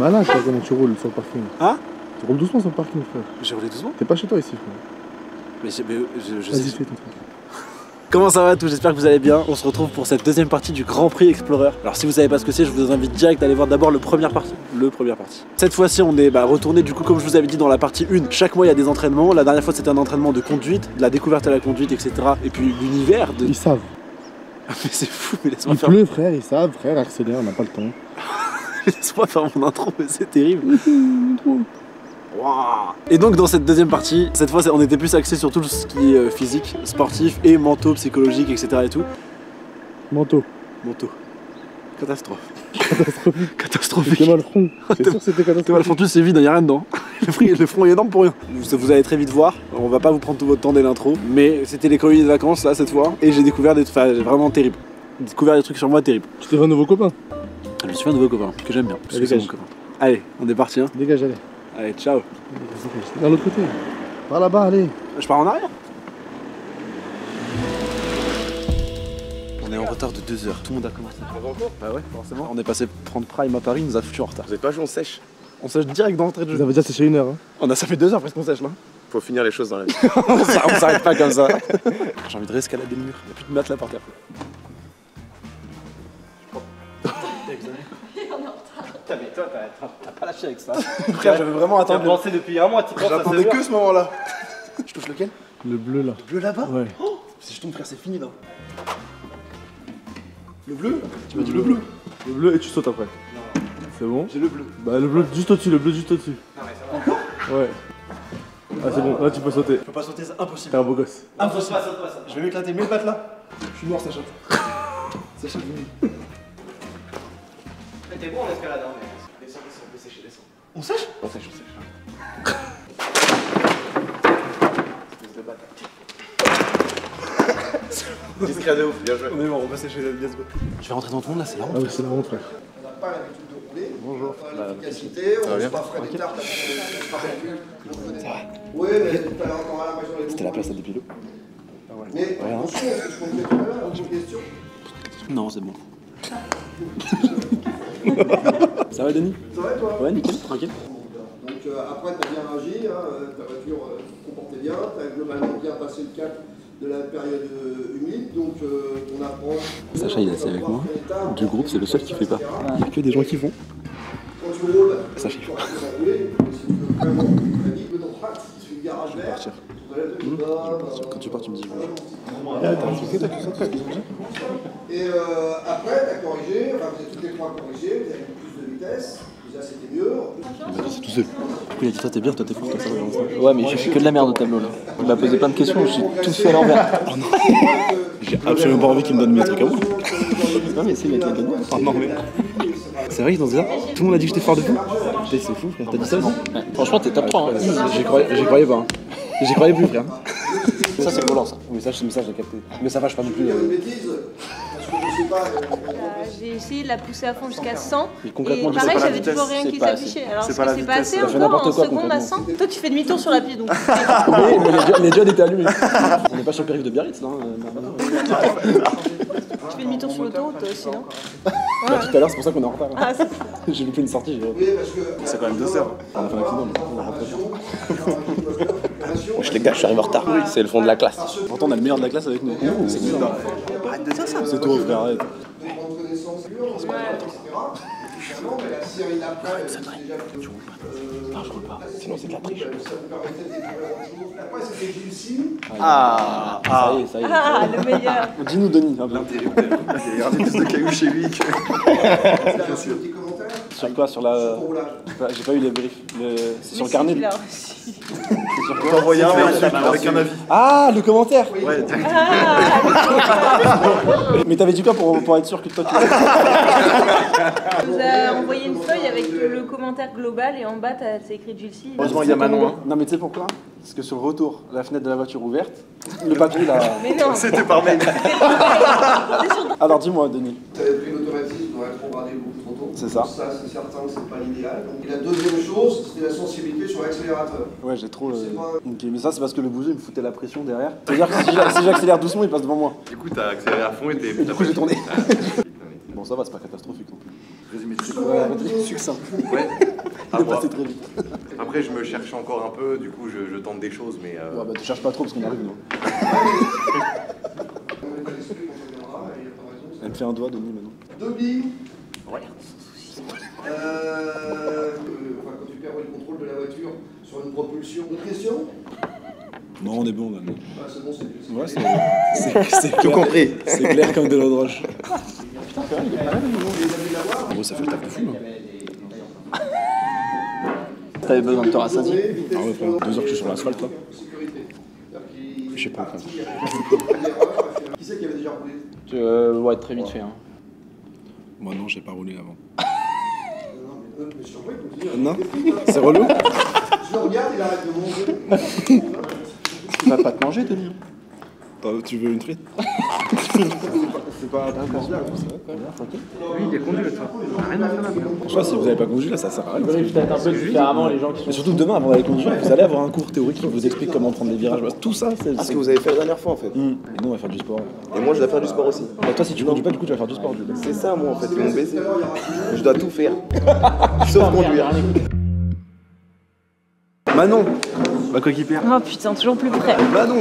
malin, quoi, comment tu roules sur le parking. Hein? Tu roules doucement sur le parking, frère. J'ai roulé doucement. T'es pas chez toi ici, frère. Mais je Vas-y, sais. fais ton truc. Comment ça va à tous? J'espère que vous allez bien. On se retrouve pour cette deuxième partie du Grand Prix Explorer. Alors si vous savez pas ce que c'est, je vous invite direct à aller voir d'abord le première partie. Cette fois-ci on est retourné du coup comme je vous avais dit dans la partie 1. Chaque mois il y a des entraînements. La dernière fois c'était un entraînement de conduite, de la découverte à la conduite, etc. Et puis l'univers de... Ils savent. Mais c'est fou, mais laisse-moi Il faire... pleut, frère, ils savent, frère, accélère, on n'a pas le temps. Laisse-moi faire mon intro, mais c'est terrible. Wow. Et donc dans cette deuxième partie, cette fois on était plus axé sur tout ce qui est physique, sportif et mentaux, psychologique, etc. et tout. Manteau. Catastrophe. Catastrophique. Catastrophique. T'es mal front. C'est sûr que c'était T'es mal catastrophique. frontu, c'est vide, y'a rien dedans. Le front est énorme pour rien. Vous allez très vite voir, on va pas vous prendre tout votre temps dès l'intro, mais c'était les colonies de vacances là cette fois, et j'ai découvert des trucs vraiment terribles. J'ai découvert des trucs sur moi terribles. Tu t'es fait un nouveau copain. Je me suis fait un nouveau copain, que j'aime bien, parce que c'est mon copain. Allez, on est parti hein. Dégage, allez. Allez, ciao. Vers l'autre côté. Par là-bas, allez. Je pars en arrière. On est en retard de 2 heures, tout le monde a commencé. Bah ouais, forcément. On est passé prendre Prime à Paris, il nous a foutu en retard. Vous êtes pas joué, on sèche. On sèche direct dans l'entrée de jeu. Ça veut dire sécher 1 heure. Hein. Ça fait 2 heures presque qu'on sèche là. Faut finir les choses dans la vie. On s'arrête pas comme ça. J'ai envie de réescalader le mur. Y'a plus de matelas par terre. Putain, mais toi, t'as pas lâché avec ça. Frère, j'avais vraiment attendu. T'as pensé depuis un mois, tu penses à J'attendais que ce moment-là. Je touche lequel? Le bleu là. Le bleu là-bas? Ouais. Oh, si je tombe, frère, c'est fini là. Le bleu? Tu m'as dit le bleu? Le bleu et tu sautes après. C'est bon? J'ai le bleu. Bah le bleu juste au-dessus, le bleu juste au-dessus. Non, mais ça va encore? Ouais. Ah c'est bon, là tu peux sauter. Je peux pas sauter, c'est impossible. T'es un beau gosse. Impossible. Je vais m'éclater, mets le bat là. Je suis mort, Sacha. Sacha, je vais. T'es bon en escalade, hein, mais descends, sécher, descends. On sèche? On sèche. Discret de ouf, bien joué. On est mort, on va sécher la let's go. Je vais rentrer dans ton monde là, c'est la Ah honte. oui, c'est la honte, frère. On n'a pas l'habitude de rouler. Bonjour. L'efficacité, on ne pas frais des tartes, on se pas calcul. Oui, mais tout à l'heure, on aura l'impression d'être. C'était la place à des pilots. Mais attention, ce que je comprenais tout à l'heure, une question. Non, c'est bon. Ça va, Denis? Ça va, toi? Ouais, nickel, tranquille. Donc après, tu as bien agi, hein, ta voiture se comportait bien, tu as globalement bien passé le cap de la période humide, donc on apprend. Sacha, il est assis avec moi. Du groupe, c'est le seul qui fait pas. Il n'y a que des gens qui font. Quand tu roules, Sacha, il faut. tu vas rouler, si tu veux vraiment, tu as dit que droite, tu fais le garage vert. partir. Quand tu pars, tu me dis. Et après, tu as corrigé, enfin vous avez toutes les trois corrigé, vous avez plus de vitesse, déjà c'était mieux. Il m'a dit c'est tout seul. Du coup, il a dit toi t'es bien, toi t'es fort, toi ça va. Ouais, mais j'ai fait que de la merde au tableau là. Il m'a posé plein de questions, j'ai tout fait à l'envers. J'ai absolument pas envie qu'il me donne mes trucs à moi. Non, mais c'est mettre la gagne. Oh non, mais. C'est vrai qu'ils ont dit ça? Tout le monde a dit que j'étais fort de fou? C'est fou, frère. T'as dit ça aussi? Ouais. Franchement, t'es top 3. Hein. J'y croyais pas. Hein. J'y croyais plus, frère. Ça, c'est le volant, ça. Oui, ça, je l'ai capté. Mais ça va, je pas non plus. Il y a une bêtise, parce que je sais pas. J'ai essayé de la pousser à fond jusqu'à 100. Mais concrètement, Et je sais pareil, pas la j'avais vitesse, toujours rien c'est qui pas s'affichait. Alors, C'est est-ce pas que la c'est pas vitesse, assez ça fait encore en n'importe quoi, seconde à 100? Toi, tu fais demi-tour sur la piste, donc. Oui, mais les jeunes étaient allumés. On n'est pas sur le périph' de Biarritz, là. Tu fais demi-tour sur l'autoroute, toi aussi, non? Bah, tout à l'heure, c'est pour ça qu'on est en retard. Ah, c'est- J'ai loupé une sortie. Oui, parce que. C'est quand même 2 heures. On a fait un accident, mais on est rentré. Je les gars, je suis arrivé en retard. C'est le fond de la classe. Pourtant, on a le meilleur de la classe avec nous. C'est bizarre. Arrête de dire ça. C'est tout, frère, arrête. Prendre connaissance pure, etc. Finalement, mais la série d'après, c'est déjà. Non, je roule pas. Sinon, c'est de la triche. Ça vous permettait de découvrir autre chose. Après, c'était Gilles Sim. Ah, ça y est. Ah, le meilleur. Dis-nous, Denis. Un peu. Il y a plus de cailloux chez lui que. Un petit commentaire. Sur quoi? Sur la. Pour roulage. J'ai pas eu les briefs. C'est sur le carnet. Tu l'as reçu. C'est sur T'as quoi? envoyé un mail avec un avis. Ah, le commentaire. Ouais, Mais t'avais dit quoi pour être sûr que toi tu. Tu nous as envoyé une feuille avec le commentaire global et en bas, c'est écrit Jules C. Heureusement, il y a Manon. Hein. Non, mais tu sais pourquoi? Parce que sur le retour, la fenêtre de la voiture ouverte, le papier là. Mais non. C'était par mail. Alors dis-moi, Denis. Tu avais pris l'automatisme pour rétrograder beaucoup trop tôt. C'est ça. Ça, c'est certain que c'est pas l'idéal. Et la deuxième chose, c'était la sensibilité sur l'accélérateur. Ouais, j'ai trop. C'est pas- Ok, mais ça, c'est parce que le bouseux il me foutait la pression derrière. C'est-à-dire que si j'accélère doucement, il passe devant moi. Du coup, t'as accéléré à fond et t'es. Du coup, j'ai tourné. Bon, ça va, c'est pas catastrophique non plus. Résumé de Ouais, succinct. Ouais. À moi. passé très vite. Après, je me cherche encore un peu, du coup, je tente des choses, mais. Ouais, bah tu cherches pas trop parce qu'on arrive, nous. Elle me fait un doigt, Denis, maintenant. Dobby. Ouais. Quand tu perds le contrôle de la voiture sur une propulsion. Autre question? Non, on est bon, là. Non. Ah, c'est bon, c'est plus. Ouais, c'est Tout compris. C'est clair comme de l'eau de roche. En gros, ça fait le taf de fou, hein. T'avais besoin de te rassasier. Ah ouais, frère, 2 heures que je suis sur l'asphalte, là. Je sais pas, frère. Qui c'est qui avait déjà roulé? Ouais, très vite fait. Hein. Moi, non, j'ai pas roulé avant. Mais je t'en prie, continue. Non? C'est relou? Je le regarde, il arrête de manger. Tu vas pas te manger, Denis? Tu veux une frite? C'est pas d'accord. Oui, il est conduit, toi. Rien à faire là-dedans. Je sais pas, si vous avez pas conduit, là, ça sert à rien. Peut-être un peu différemment les gens qui sont. Mais surtout demain, avant d'aller conduire, vous allez avoir un cours théorique qui vous explique comment prendre des virages. Tout ça, c'est. Ce que vous avez fait la dernière fois, en fait. Et nous, on va faire du sport. Et moi, je dois faire du sport aussi. Bah, toi, si tu conduis pas, du coup, tu vas faire du sport. Du coup. C'est ça, moi, en fait, ils m'ont baisé. Je dois tout faire. Sauf conduire. Manon, ma coéquipière. Oh putain, toujours plus près. Manon.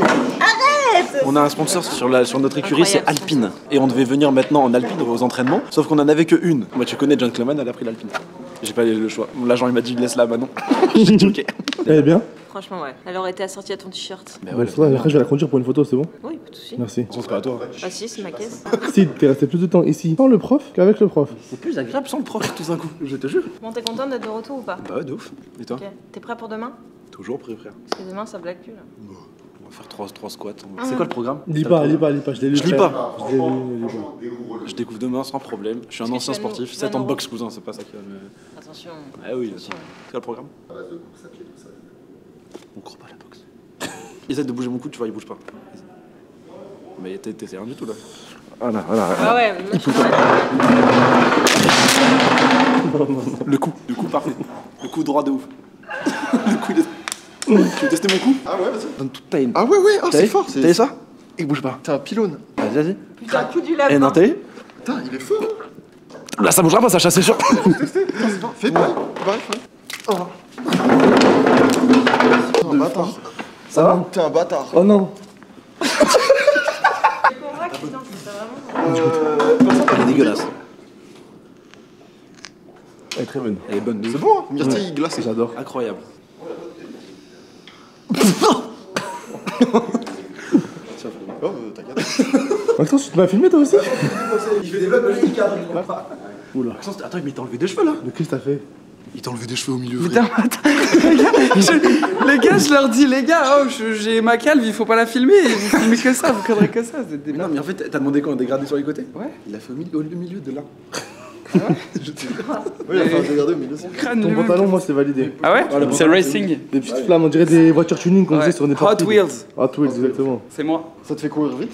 On a un sponsor sur notre écurie, c'est Incroyable. Alpine. Et on devait venir maintenant en Alpine aux entraînements, sauf qu'on en avait que une. Moi, tu connais Gentleman, elle a pris l'Alpine. J'ai pas le choix. L'agent, il m'a dit, laisse-la, Manon. J'ai dit, ok. Elle est bien? Franchement, ouais. Elle aurait été assortie à ton t-shirt. Bah Ouais, après, je vais la conduire pour une photo, c'est bon? Oui, pas de soucis. Merci. C'est pas à toi. Ah si, c'est ma caisse. Si, t'es resté plus de temps ici sans le prof qu'avec le prof. C'est plus agréable sans le prof, tout d'un coup. Je te jure. Bon, t'es content d'être de retour ou pas? Bah ouais, de ouf. Et toi? Ok. T'es prêt pour demain? Toujours prêt, frère. Parce que demain, ça blague plus là. On va faire 3 squats. C'est quoi le programme? Lis pas, je l'ai lu. Je lis frère. pas. Je l'ai lu, je l'ai lu. Je découvre demain sans problème. Je suis un Est-ce que ancien tu vas nous- sportif. tu 7 vas ans de nous- boxe, cousin, c'est pas ça qui va me. Attention. Ah oui, Attention. c'est quoi le programme? On court pas à la boxe. Essaye de bouger mon cou, tu vois, il bouge pas. Mais t'es rien du tout là. Voilà. Ah ouais, moi je suis Le coup parfait. Le coup droit de ouf. Le coup de. Tu veux tester mon coup? Ah ouais, vas-y. Donne toute ta haine. Ah ouais, ouais, oh, c'est fort. T'as vu ça? Il bouge pas. T'es un pylône. Vas-y. putain, coup du Eh lapin. non, t'as vu? Putain, il est fort. Là, ça bougera pas, ça chasse, c'est sûr. Fais pas. Va. Oh. T'es un bâtard. Ça va? T'es un bâtard. Oh non. Tu comprends que putain, c'est vraiment. Elle est dégueulasse. Elle est très bonne. Elle est bonne. C'est bon, hein. Myrtille glacée. J'adore. Incroyable. Oh, t'inquiète. Maxence, tu m'as filmé toi aussi? Il fait des blagues magiques, hein. Oula. Attends, mais il t'a enlevé des cheveux là. Mais qu'est-ce que t'as fait? Il t'a enlevé des cheveux au milieu. Putain, attends. Les gars, je leur dis, les gars, oh, j'ai ma calve, il faut pas la filmer. Vous filmez que ça, vous cadrez que ça. C'est Mais non, mais en fait, t'as demandé quoi? Un dégradé sur les côtés? Ouais. Il a fait au milieu de là. Je te jure. Oui, il a fait un dégradé au milieu. crâne Ton lui-même. pantalon, moi, c'est validé. Ah ouais, Ah, le c'est pantalon, racing. Des petites flammes, on dirait des voitures tuning qu'on Ouais. faisait sur des Hot parties. Wheels, Hot Wheels, exactement. c'est moi. Ça te fait courir vite?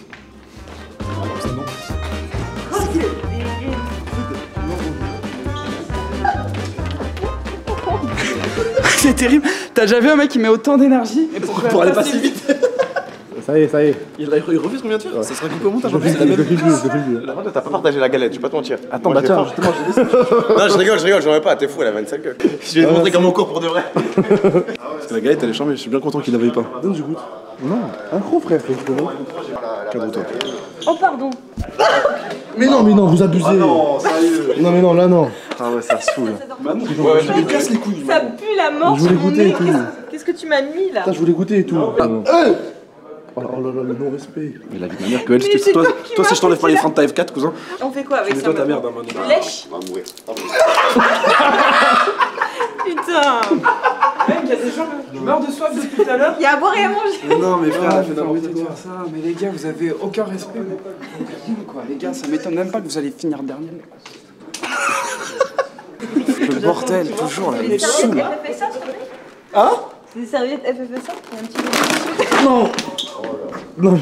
C'est terrible. T'as déjà vu un mec qui met autant d'énergie Pour aller pas si vite. Ça y est. Il refuse ce qu'on vient de faire. Ça sera coupé au montage. Je En plus, c'est la le même. file plus. Par contre, t'as pas partagé la galette, je vais pas te mentir. Attends, Moi, bah j'ai tiens, faim. justement, je Non, je rigole, j'en ai pas, t'es fou, elle a 25 gueules. Je vais te montrer comment on court pour de vrai. Parce que la galette, elle est chambée. Je suis bien content qu'il la veuille pas. Donne du goût. Non, un gros frère, Cadre-toi. Oh pardon. Mais non, vous abusez. Non, sérieux. Non, mais non, là, non. Ah ouais, ça saoule. Ouais, je me casse les couilles. Ça pue la mort Je voulais sur mon goûter nez. et tout. Qu'est-ce que tu m'as mis là? Putain, je voulais goûter et tout. Oh là là, le non-respect. Mais la vie de ma mère, que elle, Mais c'est toi, toi qui toi, si m'as je t'enlève pas foutu les là. freins de ta F4, cousin, On fait quoi avec c'est ça toi ta maintenant? merde, hein, maintenant. Lèche. On va mourir. Putain. Mec, il y a des gens qui meurent de soif depuis tout à l'heure. Il y a à boire et à manger. Mais non, mais frère, Je vais arrêter de faire ça, mais les gars, vous avez aucun respect. Rien, quoi. Les gars, ça m'étonne même pas que vous allez finir dernier. Le bordel, toujours là, il Des me saoule. serviettes FFSA, s'il te plaît. Hein? C'est des serviettes FFSA. Il y a un petit peu de Non. Non,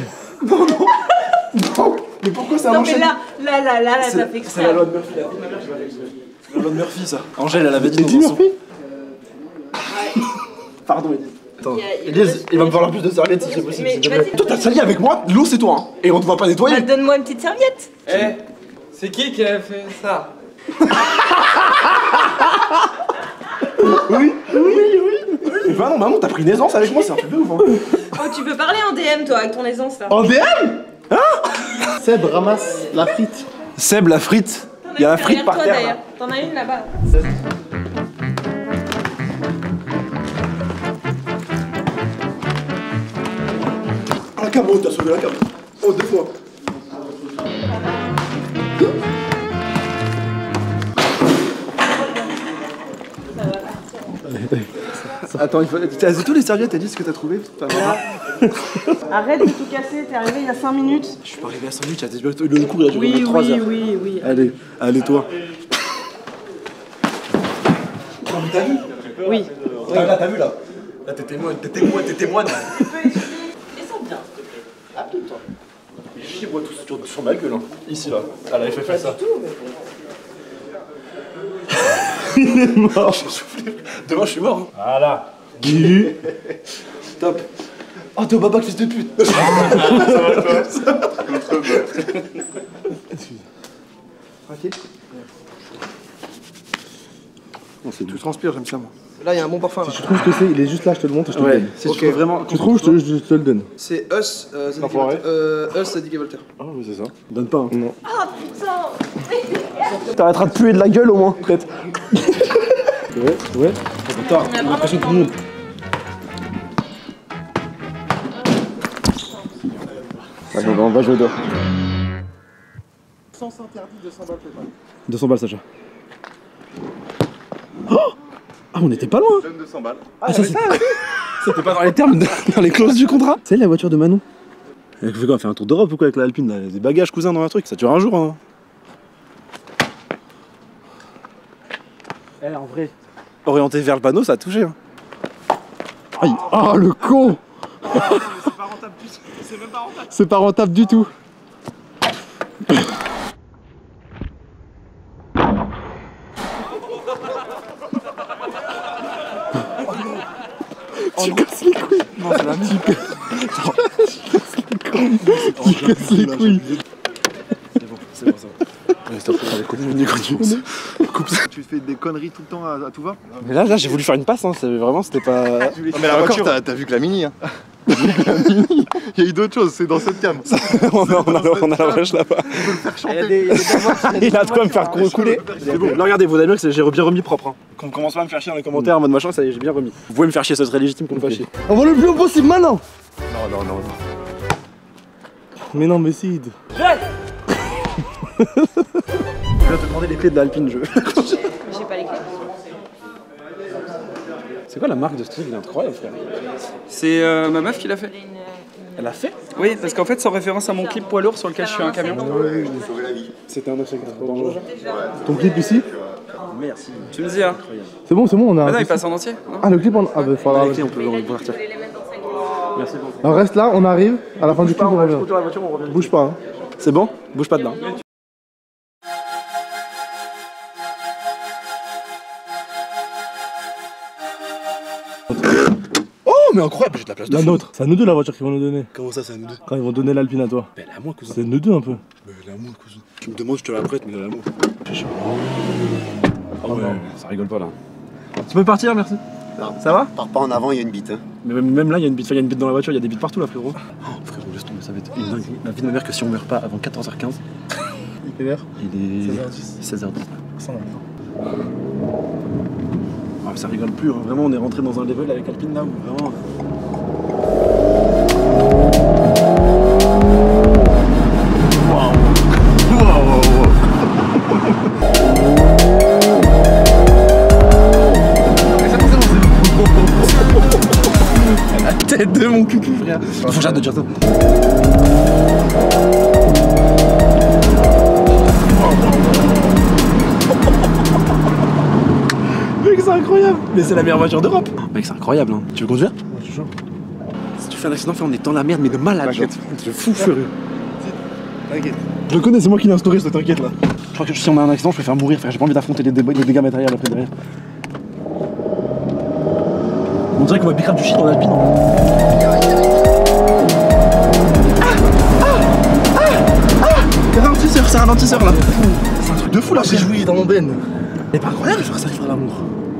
Mais pourquoi ça Non mais là, t'as fait C'est exprès. la loi de Murphy, la vie de ma mère, je vais aller. C'est la loi de Murphy, ça. Angèle, elle avait dit Eddie dans un son. Murphy? Pardon, Edith. Attends, Il y a- Elise, il va me falloir plus de serviettes si c'est possible. Mais s'il te plaît. vas-y. Toi, t'as sali avec moi, l'eau c'est toi, hein. Et on te voit pas Bah, nettoyer. donne-moi une petite serviette. Eh, c'est qui a fait ça? Oui. Et bah non, maman, t'as pris une aisance avec moi, c'est un truc de ouf. Hein. Oh, tu peux parler en DM, toi, avec ton aisance, là. En DM? Seb ramasse la frite. Seb, la frite. Il y a la frite par terre. Là. T'en as une là-bas. La cam, oh, t'as sauvé la cam. Oh, 2 fois. Attends, il faut. T'as tous les serviettes, t'as dit ce que t'as trouvé? Arrête de tout casser, t'es arrivé il y a 5 minutes. Je suis pas arrivé à 5 minutes, le cours il a duré 3 heures. Oui. Allez toi. T'as vu? Oui. Là, t'as vu là? Là, t'es témoin. Descends bien. Appuie-toi. Je bois tout sur ma gueule. Hein. Ici, là. Ah, là, il fait ça. Il est mort. J'ai soufflé. Demain, je suis mort. Hein. Voilà. Top. Oh, t'es au babac, fils de pute. Ça va, toi? Ok. Tout transpire, j'aime ça, moi. Là, il y a un bon parfum. Si tu trouves ce que c'est, il est juste là, je te le montre et je te le donne. Si tu trouves vraiment. Tu trouves, je te le donne. C'est Us, ça dit Voltaire. Ah oui c'est ça. Donne pas. Hein. Non. Ah, putain. T'arrêteras de puer de la gueule au moins, peut-être. Ouais. Attends, On a on a l'impression que tout vraiment le monde. Allez, on va jouer dehors. Sens interdit de 200 balles total. 200 balles Sacha. Oh ah on était pas loin. Donne 200 balles. Ah ça c'était pas dans les termes, dans les clauses du contrat. C'est la voiture de Manon. Elle fait quoi? Elle fait un tour d'Europe ou quoi avec la Alpine là? Des bagages cousin dans un truc, ça dure un jour hein. Eh en vrai. Orienté vers le panneau ça a touché hein. Aïe. Ah le con. C'est pas rentable du tout. C'est même pas rentable. C'est pas rentable du tout. Tu casses les couilles. Non, c'est la mienne. Tu casses les couilles. C'est bon ça. Ouais, stop, allez, continue. Coupe ça. Tu fais des conneries tout le temps à tout va? Mais là j'ai voulu faire une passe hein, vraiment c'était pas. Non, mais la voiture, t'as vu que la Mini. Hein. Il y a eu d'autres choses, c'est dans cette cam. on a la vache là-bas. Il a de quoi me faire couler. C'est bon, là regardez, vous allez voir que j'ai bien remis propre. Hein. Qu'on commence pas à me faire chier dans les commentaires en mode machin, ça y est, j'ai bien remis. Vous pouvez me faire chier, ce serait légitime qu'on me fasse chier. On va le plus haut possible maintenant. Non. Mais non, mais Sid. Je viens te demander les clés de l'Alpine, je. J'ai pas les clés. C'est quoi la marque de ce truc? Il est incroyable, frère. C'est ma meuf qui l'a fait. Elle l'a fait? Oui, parce qu'en fait, c'est en référence à mon clip poids lourd sur lequel je suis un camion. C'était un insecte dangereux. Ton clip ici? Merci. Tu me dis, hein? C'est bon, on a. Ah non, il passe en entier. Non Ah, le clip en. Ah, bah, faut Les clés, on peut repartir. Je vais les mettre dans 5 minutes. Merci beaucoup. Alors reste là, on arrive. À la fin du clip, on revient. la voiture, on revient. Bouge pas. Hein. C'est bon? Bouge pas dedans. Oh, mais incroyable, j'ai de la place de La fou. nôtre. C'est à nous deux la voiture qu'ils vont nous donner. Comment ça, c'est à nous deux? Quand ils vont donner l'Alpine à toi. Mais elle est à moi, cousin. C'est nous deux un peu. Mais elle est à moi, cousin. Tu me demandes, je te la prête, mais elle est à moi. Ah ouais, ça rigole pas là. Tu peux partir, merci. Non. Ça va? Pars pas en avant, il y a une bite. Hein. Mais même là, il y a une bite. Il y a une bite dans la voiture, il y a des bites partout là, frérot. Oh, frérot, laisse tomber, ça va être une dinguerie. La vie de ma mère que si on meurt pas avant 14h15. Il est quelle heure? Il est 16h10. Ah, ça rigole plus, hein. Vraiment, on est rentré dans un level avec Alpine là où vraiment. La tête de mon cucu, frère. Faut que j'arrête de dire ça. Mec, c'est incroyable. Mais c'est la meilleure voiture d'Europe. Mec, c'est incroyable. Hein. Tu veux conduire? Ouais, je suis chaud. Si tu fais un accident, on est dans la merde, mais de malade. T'inquiète. Je fou furieux. T'inquiète. Je le connais, c'est moi qui l'ai instauré, ça t'inquiète là. Je crois que si on a un accident, je préfère mourir, frère. J'ai pas envie d'affronter les dégâts matériels après derrière. On dirait qu'on va bicrave du shit dans l'Alpine. C'est un ralentisseur là. C'est un truc de fou là. J'ai joué dans mon ben. C'est pas incroyable, je crois que ça arrivera à l'amour.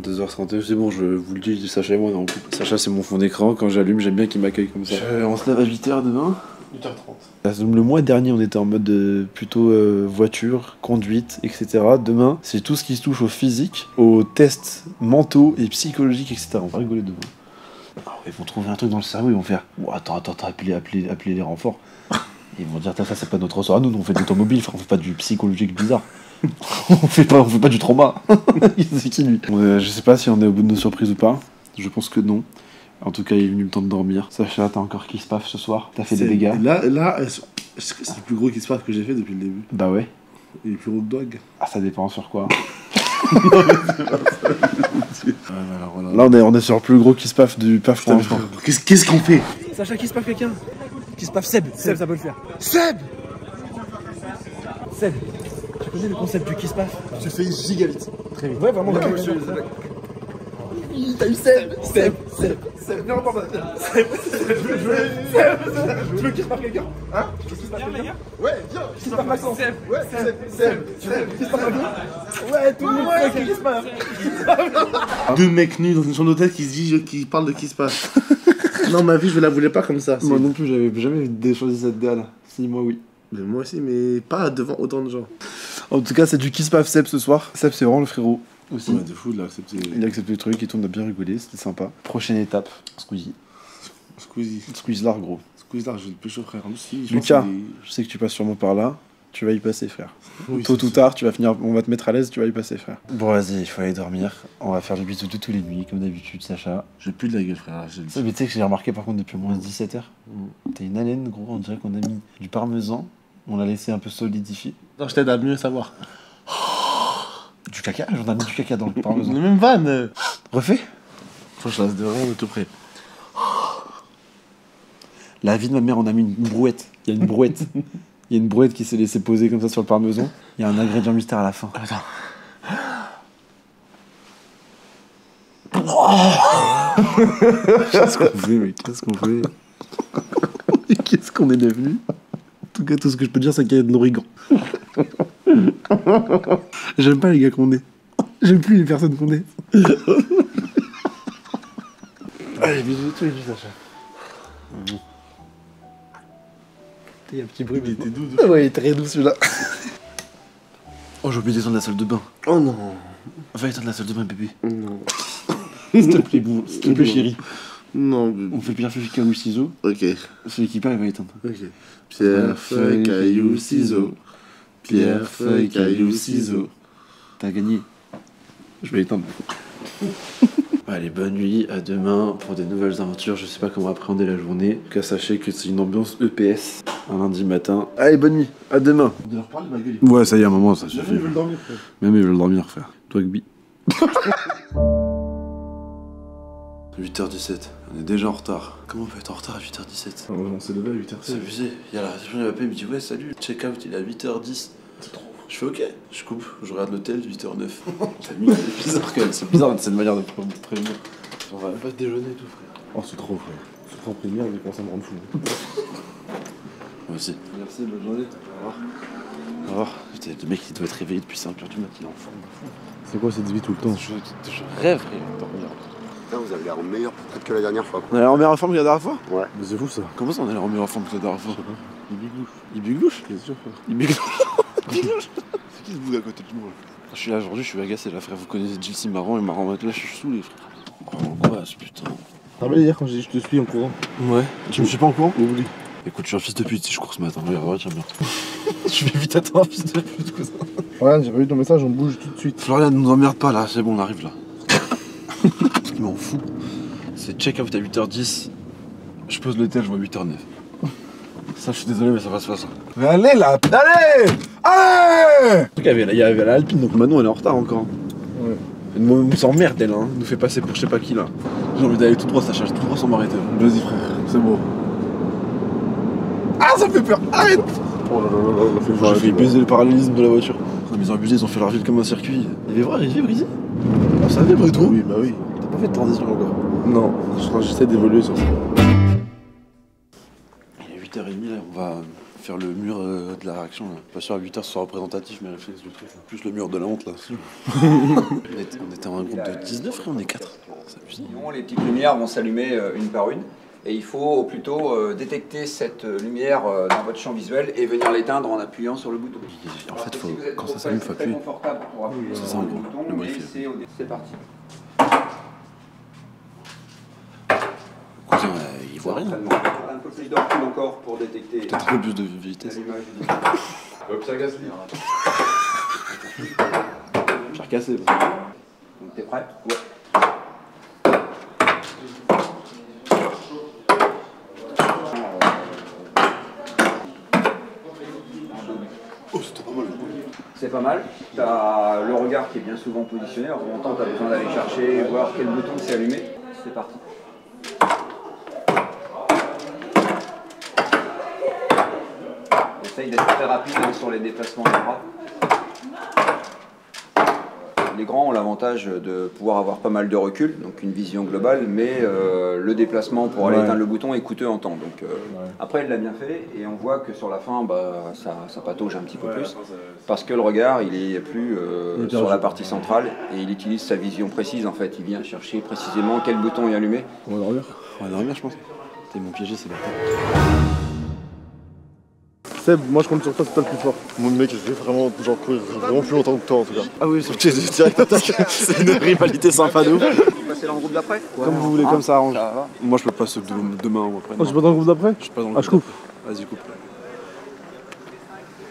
2h31, c'est bon, je vous le dis, Sacha et moi, on est en couple. Sacha, c'est mon fond d'écran. Quand j'allume, j'aime bien qu'il m'accueille comme ça. On se lève à 8h demain. 8h30. Le mois dernier, on était en mode plutôt voiture, conduite, etc. Demain, c'est tout ce qui se touche au physique, aux tests mentaux et psychologiques, etc. On va rigoler demain. Ah, ils vont trouver un truc dans le cerveau, ils vont faire oh, attends, appeler les renforts. Ils vont dire ça, c'est pas notre ressort. Ah, nous, on fait de l'automobile, on fait pas du psychologique bizarre. on fait pas du trauma. C'est qui lui? Je sais pas si on est au bout de nos surprises ou pas. Je pense que non. En tout cas, il est venu le temps de dormir. Sacha, t'as encore Kiss Paf ce soir? T'as fait des dégâts? Là, c'est le plus gros Kiss Paf que j'ai fait depuis le début. Bah ouais. Et le plus gros dog. Ah, ça dépend sur quoi. Là, on est sur le plus gros Kiss Paf du Paf pour l'instant. Qu'est-ce qu'on fait? Sacha, Kiss Paf quelqu'un. Kiss Paf Seb, ça peut le faire. Seb, tu connais le concept du Kiss Paf? je fais giga vite. Très vite. Ouais, vraiment. T'as eu Seb, viens on parle. Seb, tu veux Kiss Paf quelqu'un? Hein? Kiss Paf quelqu'un? Ouais, viens, Kiss Paf Maxence. Ouais, Seb, Kiss Paf un peu? Ouais, tout le monde fait Kiss Paf. Deux mecs nus dans une chambre d'hôtel qui parlent de Kiss Paf. Non, ma vie, je la voulais pas comme ça. Moi non plus, j'avais jamais choisi cette dalle. Si, moi oui. Mais moi aussi, mais pas devant autant de gens. En tout cas, c'est du Kiss Paf Seb ce soir. Seb, c'est vraiment le frérot aussi. Ouais, de fou, là, accepté. Il a accepté le truc, on a bien rigolé, c'était sympa. Prochaine étape, Squeezie. Squeeze l'art, gros. Squeeze là, je vais te pécho, frère. Lucas, je sais que tu passes sûrement par là. Tu vas y passer, frère. Oui, Tôt ou tard, on va te mettre à l'aise, tu vas y passer, frère. Bon, vas-y, il faut aller dormir. On va faire le bisou de tous les nuits, comme d'habitude, Sacha. J'ai plus de la gueule, frère. Ça, mais tu sais que j'ai remarqué par contre depuis au moins 17h. T'as une haleine, gros, on dirait qu'on a mis du parmesan. On l'a laissé un peu solidifier. Non, je t'aide à mieux savoir. Du caca? J'en ai mis du caca dans le parmesan. La même vanne. Refais? Faut que je laisse de rien de tout près. La vie de ma mère, on a mis une brouette. Il y a une brouette. Il y a une brouette qui s'est laissée poser comme ça sur le parmesan. Il y a un ingrédient mystère à la fin. Attends. Qu'est-ce qu'on fait, mec? Qu'est-ce qu'on fait? Qu'est-ce qu'on est devenu? En tout cas, tout ce que je peux dire, c'est qu'il y a de l'origan. J'aime pas les gars qu'on est. J'aime plus les personnes qu'on est. Allez, bisous de tous les deux, Sacha. Il y a un petit bruit. Il était doux. Ouais, il est très doux celui-là. Oh, j'ai oublié d'éteindre la salle de bain. Oh non. Va éteindre la salle de bain, bébé. Non. S'il te plaît, bou. S'il te plaît, chérie. Non, On fait pierre, feuille, caillou, ciseaux. ok. Celui qui perd, il va éteindre. Ok. Pierre, feuille, caillou, ciseaux. Pierre, feuille, caillou, ciseaux. T'as gagné. Je vais éteindre. Allez, bonne nuit, à demain pour des nouvelles aventures. Je sais pas comment appréhender la journée. En tout cas, sachez que c'est une ambiance EPS, un lundi matin. Allez, bonne nuit, à demain. De leur parler, ma gueule. Ouais, ça y est, un moment, ça suffit. Jamais ils veulent dormir, frère. Même ils veulent dormir, frère. Toi, Gbi. 8h17, on est déjà en retard. Comment on peut être en retard à 8h17? On s'est levé à 8h. C'est abusé. Il y a la réception de la paix, il me dit ouais, salut, check out, il est à 8h10. C'est trop. Je fais ok, je coupe, je regarde l'hôtel, 8h09. C'est bizarre quand même, c'est bizarre cette manière de prévenir. On va pas déjeuner et tout, frère. Oh, c'est trop, frère. C'est trop prévenir, mais commence à me rendre fou. Moi aussi. Merci, bonne journée. Au revoir. Au revoir. Putain, le mec qui doit être réveillé depuis 5h du matin, il est en forme. C'est quoi cette vie tout le temps? Je rêve, frère, de dormir. Putain, vous avez l'air en meilleure peut-être que la dernière fois. On a l'air en meilleure forme que la dernière fois? Ouais. Mais c'est fou ça. Comment ça on a l'air en meilleure forme que la dernière fois? Il biglouche. Il biglouche? Bien sûr, frère. Il biglouche. C'est qui ce bouge à côté de moi? Je suis là aujourd'hui, je suis agacé là, frère. Vous connaissez Jilcy Marrant et Marrant Matelas, je suis saoulé, frère. Oh, quoi, ce putain. T'as rappelé hier quand j'ai dit je te suis en courant? Ouais. Tu me suis pas en courant? Oublie. Écoute, je suis un fils de pute si je cours ce matin. Regarde, tiens bien. Je vais vite à toi, fils de pute, cousin. Regarde, j'ai pas vu ton message, on bouge tout de suite. Florian, ne nous emmerde pas là, c'est bon, on arrive là. Ce qui m'en fout, c'est check-out à 8h10. Je pose l'hôtel, je vois 8h09. Ça, je suis désolé, mais ça passe pas ça. Mais allez là, allez! Allez! En tout cas, il y avait la Alpine, donc Manon elle est en retard encore. Ouais. Elle s'emmerde elle, hein. Elle nous fait passer pour je sais pas qui là. J'ai envie d'aller tout droit, ça charge tout droit sans m'arrêter. Vas-y, frère, c'est bon. Ah, ça fait peur, arrête! Oh là là là là, J'ai fait baiser le parallélisme de la voiture. Non, mais ils ont abusé, ils ont fait leur ville comme un circuit. Il vibre, brisé. Ah, ça vibre et tout? Oui, bah oui. T'as pas fait de transition encore? Non, j'essaie d'évoluer sur ça. Il est 8h30 là, on va Faire le mur de la réaction là. Pas sûr à 8h ce soit représentatif, mais réflexe du truc. Plus le mur de la honte là. On était un groupe de 19, frère, on est 4. Les petites lumières vont s'allumer une par une. Et il faut plutôt détecter cette lumière dans votre champ visuel et venir l'éteindre en appuyant sur le bouton. En fait, quand ça s'allume, il faut appuyer. C'est ça en gros, le brief. C'est parti. Cousin, il voit rien. Un peu plus de recul encore pour détecter. Peut-être un peu plus de vitesse. Hop, ça casse. J'ai recassé. Donc t'es prêt? Ouais. Oh, c'était pas mal. C'est pas mal. Tu as le regard qui est bien souvent positionné. Alors, en même temps, tu as besoin d'aller chercher, voir quel bouton s'est allumé. C'est parti. Essaye d'être très rapide sur les déplacements des bras. Les grands ont l'avantage de pouvoir avoir pas mal de recul, donc une vision globale, mais le déplacement pour aller éteindre le bouton est coûteux en temps. Donc, après, il l'a bien fait et on voit que sur la fin, ça patauge un petit peu plus parce que le regard, il est plus sur la partie centrale et il utilise sa vision précise. En fait, il vient chercher précisément quel bouton est allumé. On va dormir. On va dormir, je pense. T'es mon piégé, c'est bien. Seb, moi je compte sur toi, c'est toi le plus fort. Mon mec, je vais vraiment genre courir vraiment plus longtemps que toi en tout cas. Ah oui, c'est ok, direct attaque. C'est une rivalité sympa de ouf. Vous passez dans le groupe d'après? Comme vous voulez, comme ça arrange. Moi je peux pas ceux demain ou après. Oh, je suis pas dans le groupe d'après? Je suis pas dans le groupe. Ah, je coupe. Vas-y, coupe.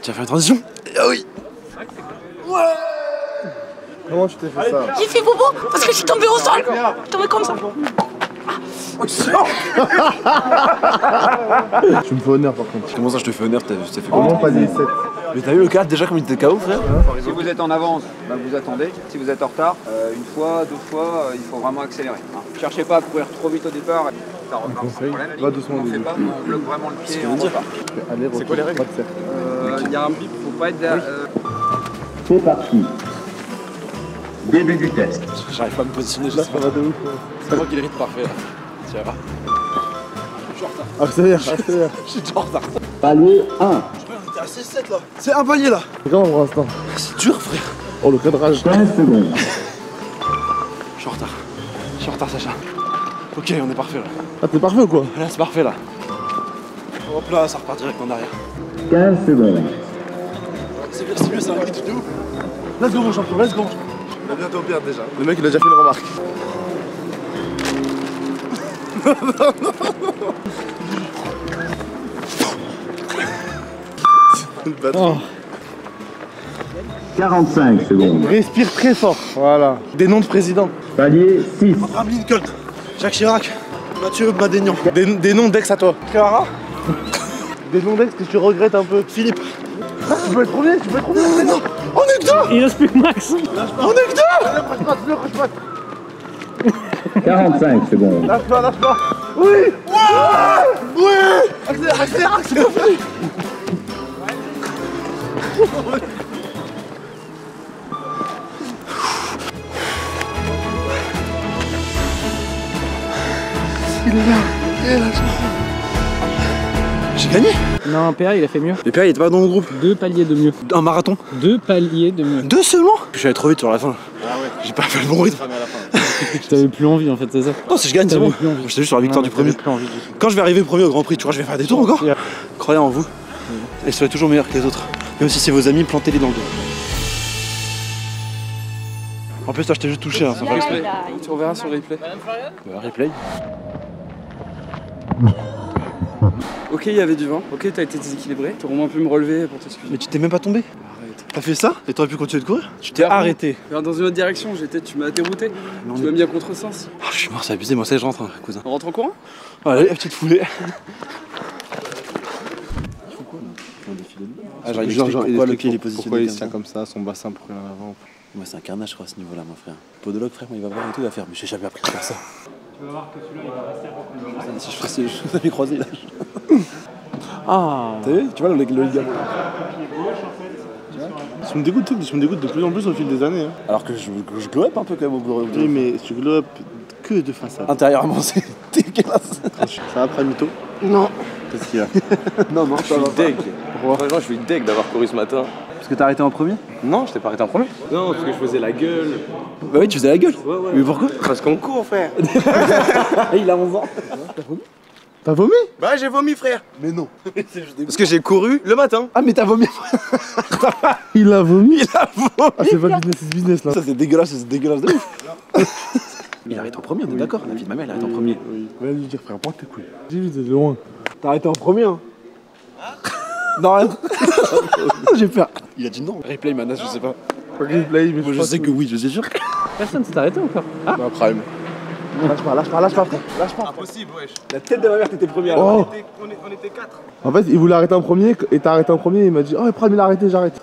Tu vas faire une transition? Ah oui. Comment tu t'es fait ça? J'ai fait bobo parce que je suis tombé au sol. Je suis tombé comme ça. Tu me fais honneur par contre. Comment ça je te fais honneur? T'as fait Comment pas des 7? Mais t'as vu le 4 déjà comme il était KO, frère? Si vous êtes en avance, vous attendez. Si vous êtes en retard, une fois, deux fois, il faut vraiment accélérer. Ne cherchez pas à courir trop vite au départ. Ça repart sans problème. Va doucement On ne fait pas, on bloque vraiment le pied et on repart. C'est quoi les règles? Il y a un bip, faut pas être derrière. C'est parti. Début du test. J'arrive pas à me positionner, Là, ça va de ouf. c'est moi qui l'hérite parfait là. Tu verras. Accélère. Je suis déjà en retard. Palier 1. T'es à 6-7 là. C'est un palier là. C'est comment pour l'instant? C'est dur, frère. Oh le cadrage. 15 secondes. Je suis en retard, Sacha. Ok, on est parfait là. Ah t'es parfait ou quoi? Là, c'est parfait là. Hop là, ça repart direct en arrière. 15 secondes. C'est mieux, c'est un rythme de ouf. Let's go mon champion, let's go. On va bientôt perdre déjà. Le mec il a déjà fait une remarque. Oh. 45 secondes. Respire très fort. Voilà. Des noms de présidents. Palier 6. Abraham Lincoln, Jacques Chirac, Mathieu Madénian. Des noms d'ex à toi. Clara. Des noms d'ex que tu regrettes un peu. Philippe. Ah, tu peux être premier, Non, on est que deux. Il reste plus que Max. On est que deux. 45 secondes. Lâche-toi. Oui. Oui. Accélère, c'est pas fini. Il est là. J'ai gagné. Non, PA il a fait mieux. Et PA il était pas dans mon groupe. 2 paliers de mieux. Un marathon. 2 paliers de mieux. 2 seulement. Je suis allé trop vite sur la fin. Ah ouais. J'ai pas fait le bon rythme. T'avais plus envie en fait, c'est ça? Non, si je gagne, c'est bon. J'étais juste sur la victoire du premier. Quand je vais arriver premier au Grand Prix, tu vois, je vais faire des tours encore. Croyez en vous. Et soyez toujours meilleurs que les autres. Même si c'est vos amis, plantez-les dans le dos. En plus, toi, je t'ai juste touché, hein, sans faire exprès. On verra sur le replay. Replay. Ok, il y avait du vent. Ok, t'as été déséquilibré. T'aurais au moins pu me relever pour t'excuser. Mais tu t'es même pas tombé. Arrête. T'as fait ça et t'aurais pu continuer de courir. Tu t'es arrêté. Dans une autre direction, tu m'as dérouté. Tu m'as mis à contresens. Oh, je suis mort, c'est abusé. Moi, ça y est, je rentre, hein, cousin. On rentre en courant? Allez, petite foulée. Ah, genre, il explique pourquoi le pied il est positionné. Pourquoi il se tient comme ça, son bassin pour rien avant. Moi, c'est un carnage, je crois, à ce niveau-là, mon frère. Podologue, frère, moi, il va voir et tout, il va faire. Mais j'ai jamais appris à faire ça. Tu vas voir que celui-là, il va rester à peu près. Si je fais les croisés, là. Ah. T'as vu? Tu vois, le ligament. Ça me dégoûte de plus en plus au fil des années. Hein. Alors que je glow up un peu quand même au glow up. Oui, mais tu glow up que de façade. Intérieurement, c'est dégueulasse. Ça va après mytho? Non. Qu'est-ce qu'il y a? Non, non, Je suis deg. Franchement, je suis deg d'avoir couru ce matin. Parce que t'as arrêté en premier? Non, je t'ai pas arrêté en premier. Non, parce que je faisais la gueule. Bah oui, tu faisais la gueule. Ouais, ouais. Mais pourquoi? Parce qu'on court, frère. Il a 11 ans. T'as vomi? Bah, j'ai vomi, frère. Mais non. Parce que j'ai couru le matin. Ah mais t'as vomi. Il a vomi. Il a vomi. Ah c'est pas business là. Ça c'est dégueulasse de ouf. Il arrête en premier, on est d'accord. La vie de ma mère, elle arrête en premier. Va lui dire frère, prends tes couilles. J'ai vu de loin. T'as arrêté en premier, hein? Non, arrête. J'ai peur. Il a dit non. Replay, Manas, je sais pas. Replay, mais moi je sais que oui, je sais sûr. Personne s'est arrêté encore. Ah, bah, Prime. Lâche pas, frère. Lâche pas. Impossible, wesh. La tête de ma mère, t'étais premier. Oh. On était 4. En fait, il voulait arrêter en premier et t'as arrêté en premier. Il m'a dit, oh, Prime, il a arrêté, j'arrête.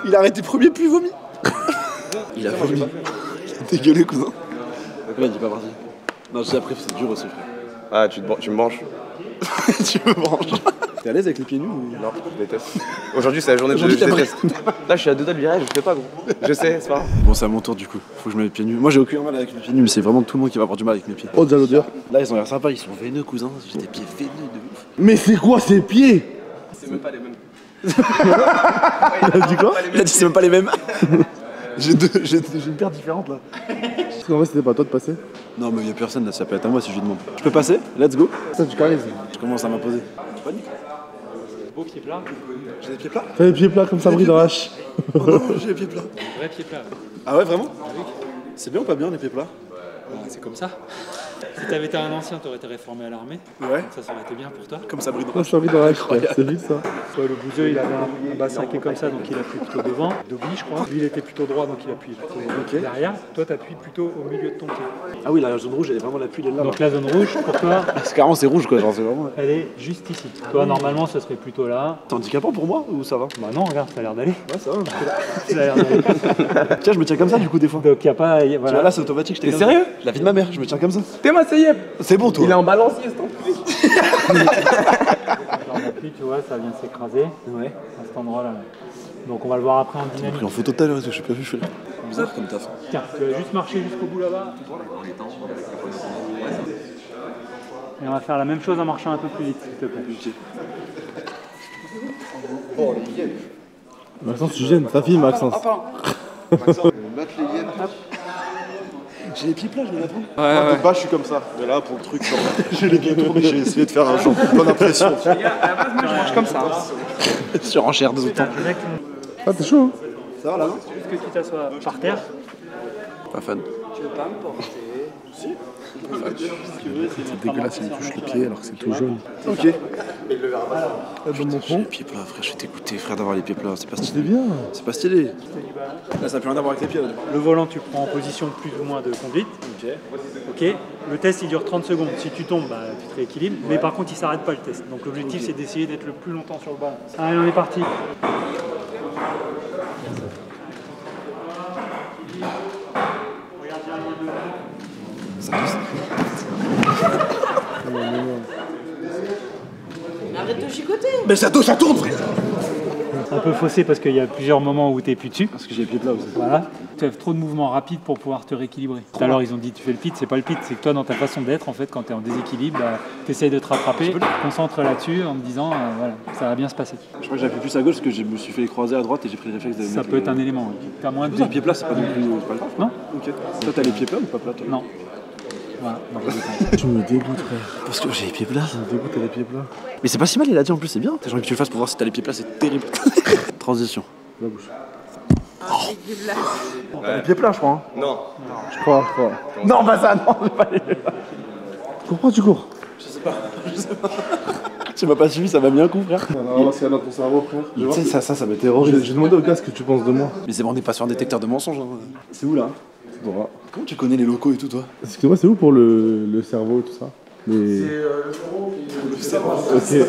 Il a arrêté premier, puis vomi. Il a vomi. Dégueulé, cousin. Donc là, il est pas parti. Non, j'ai appris, c'est dur aussi, frère. Ah, tu me branches. Tu me branches. T'es à l'aise avec les pieds nus ou... Non, je déteste. Aujourd'hui, c'est la journée de je déteste. Là, je suis à 2 doigts de virage, je fais pas, gros. Je sais, c'est pas grave. Bon, c'est à mon tour du coup. Faut que je mette les pieds nus. Moi, j'ai aucun mal avec les pieds nus, mais c'est vraiment tout le monde qui va avoir du mal avec mes pieds. Oh, déjà l'odeur. Là, ils ont l'air sympas, ils sont veineux, cousin. J'ai des pieds veineux de ouf. Mais c'est quoi ces pieds? C'est même pas les mêmes. Il a dit quoi? Il a dit c'est même pas les mêmes. J'ai une paire différente là. Parce qu'en vrai, c'était pas toi de passer. Non, mais y'a personne là, ça peut être à moi si je lui demande. Je peux passer? Let's go. Ça, du charisme. Je commence à m'imposer. Tu paniques? Beau pied plat. J'ai des pieds plats? T'as les pieds plats comme ça, brille dans la hache. Oh non, j'ai les pieds plats. Vrai pied plat. Ah ouais, vraiment? C'est bien ou pas bien les pieds plats? C'est comme ça. Si t'avais été un ancien, t'aurais été réformé à l'armée. Ouais. Ça aurait été bien pour toi. Comme ça brille dans Oh, ça brille dans la hache, c'est vite ça. Toi, le bouseux, il avait un bassin qui est comme ça, donc il appuie plutôt devant. Dobby, je crois. Lui, il était plutôt droit, donc il appuie plutôt derrière. Toi, t'appuies plutôt au milieu de ton pied. Ah oui, la zone rouge, elle est vraiment l'appui, elle est là. Donc la zone rouge, pour toi, C'est carrément, c'est rouge quoi, genre c'est vraiment. elle est juste ici. Toi, normalement, ça serait plutôt là. C'est handicapant pour moi ou ça va? Bah non, regarde, ça a l'air d'aller. Ouais, ça va. Ça a l'air d'aller. Tiens, je me tiens comme ça du coup des fois. Donc il y a pas. Tu vois, Voilà. là, c'est automatique, je t'ai T'es sérieux? La vie de ma mère, je me tiens comme ça. T'es ma Seyeb. C'est bon, toi. Il est en balancier, cet enculé. On appuie, tu vois, ça vient s'écraser Ouais. à cet endroit-là. Donc on va le voir après en J'ai dynamique. pris en photo tout à l'heure, je sais pas vu, je fais bizarre comme taf. Tiens, tu vas juste marcher jusqu'au bout là-bas. Et on va faire la même chose en marchant un peu plus vite, s'il te plaît. Maxence, tu gênes ta fille, Maxence. J'ai les pieds plats, je vais l'apprendre. Ouais, De bas, je suis comme ça. Mais là, pour le truc, j'ai les pieds tournés, j'ai essayé de faire un genre bonne impression. À la base, moi, je mange comme ça. Surenchère de temps. Ah, t'es chaud, hein? Ça va là, non? Juste que tu t'assois par terre. Pas fan. Tu veux pas me porter? C'est dégueulasse, il me touche les pieds alors que c'est tout jaune. Ok. Donne mon J'ai les tronc. pieds plats, frère, je vais t'écouter, frère, d'avoir les pieds plats. C'est pas C'est stylé. bien. C'est pas stylé. Là, ça n'a plus rien à voir avec les pieds. Là. Le volant, tu prends en position plus ou moins de conduite. Ok. Ok. Le test, il dure 30 secondes. Si tu tombes, bah, tu te rééquilibres. Mais par contre, il s'arrête pas le test. Donc l'objectif, c'est d'essayer d'être le plus longtemps sur le ballon. Allez, on est parti. Ça tousse. Arrête de chicoter. Mais ça tourne, frère. Un peu faussé parce qu'il y a plusieurs moments où tu n'es plus dessus. Parce que j'ai les pieds plats aussi. Voilà. Tu as trop de mouvements rapides pour pouvoir te rééquilibrer. Tout à l'heure, ils ont dit tu fais le pit, c'est pas le pit, c'est que toi, dans ta façon d'être, en fait, quand tu es en déséquilibre, tu essayes de te rattraper, concentre là-dessus en te disant voilà, ça va bien se passer. Je crois que j'appuie plus à gauche parce que je me suis fait les croiser à droite et j'ai pris le réflexe de. Ça peut être un élément. Tu as moins de. Un pied plat, c'est pas non plus. C'est pas grave. Non. Ok. Toi, t'as les pieds plats ou pas plats toi? Non. Voilà. Tu me dégoûtes, frère. Parce que j'ai les pieds plats. Tu me dégoûtes, t'as les pieds plats. Mais c'est pas si mal, il a dit en plus, c'est bien. J'ai envie que tu le fasses pour voir si t'as les pieds plats, c'est terrible. Transition. La bouche. Dégueulasse. T'as les pieds plats, je crois. Hein. Non. Je crois. Non, pas ça, non, pas les pieds plats. Pourquoi tu cours? Je sais pas. Tu m'as pas suivi, ça m'a mis un coup, frère. On va se dans ton cerveau, frère. Tu sais, ça me terrorise. J'ai demandé au gars ce que tu penses de moi. Mais c'est bon, on n'est pas sur un détecteur de mensonges. Hein. C'est où là? C'est droit. Comment tu connais les locaux et tout, toi? Excuse-moi, c'est où pour le cerveau et tout ça? C'est le cerveau. Ok, merci.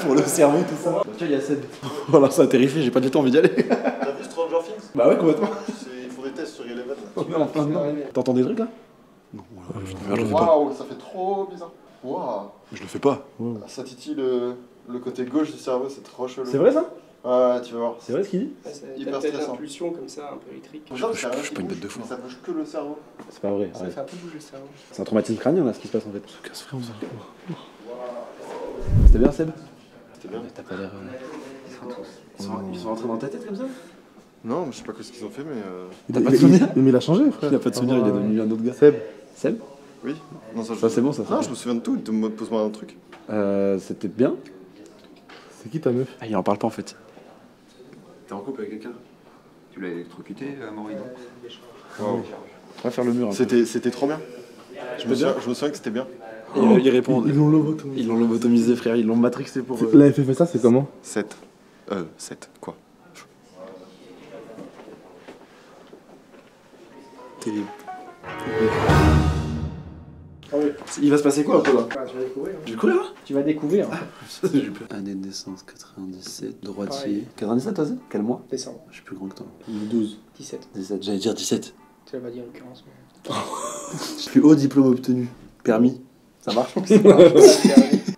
Pour le cerveau, tout ça. Tu vois, il y a Seb. Voilà, ça a terrifié, j'ai pas du tout envie d'y aller. T'as vu Stranger Things? Bah ouais, complètement. Ils font des tests sur Eleven. On est en plein dedans. T'entends des trucs là? Non, voilà, je le fais pas. Waouh, ça fait trop bizarre. Waouh. Je le fais pas. Ça titille le côté gauche du cerveau, c'est trop chelou. C'est vrai ça? Ouais, tu vas voir. C'est vrai ce qu'il dit? Hyper stressant. Impulsion comme ça, un peu électrique. Je suis pas une bête de fou. Ça bouge que le cerveau. C'est pas vrai. Ça fait un peu bouger le cerveau. C'est un traumatisme crânien là ce qui se passe en fait. On se casse vraiment ça. C'était bien Seb? C'était bien. T'as pas l'air. Ils sont rentrés dans ta tête comme ça? Non, je sais pas ce qu'ils ont fait, mais. T'as pas de souvenir? Mais il a changé, frère. Il a pas de souvenir, il est devenu un autre gars. Seb. Seb? Oui. Non, Ça c'est bon ça. Non, je me souviens de tout. Pose-moi un truc. C'était bien. C'est qui ta meuf? Ah, il en parle pas en fait. T'es en couple avec quelqu'un? Tu l'as électrocuté, Maurice? Wow. On va faire le mur. C'était trop bien. Je me souviens que c'était bien. Et ils répondent. Ils l'ont lobotomisé. Ils l'ont lobotomisé, frère. Ils l'ont matrixé pour. La FFSA, c'est comment? 7. 7. Quoi? Terrible. Il va se passer quoi un peu là? Tu vas découvrir. Je vais courir là? Tu vas découvrir. J'ai peur. Année de naissance 97, droitier. Pareil. 97 toi c'est? Quel mois? Décembre. Je suis plus grand que toi. 12. 17. 17, j'allais dire 17. Tu l'as pas dit en l'occurrence. Plus haut diplôme obtenu. Permis. Ça marche?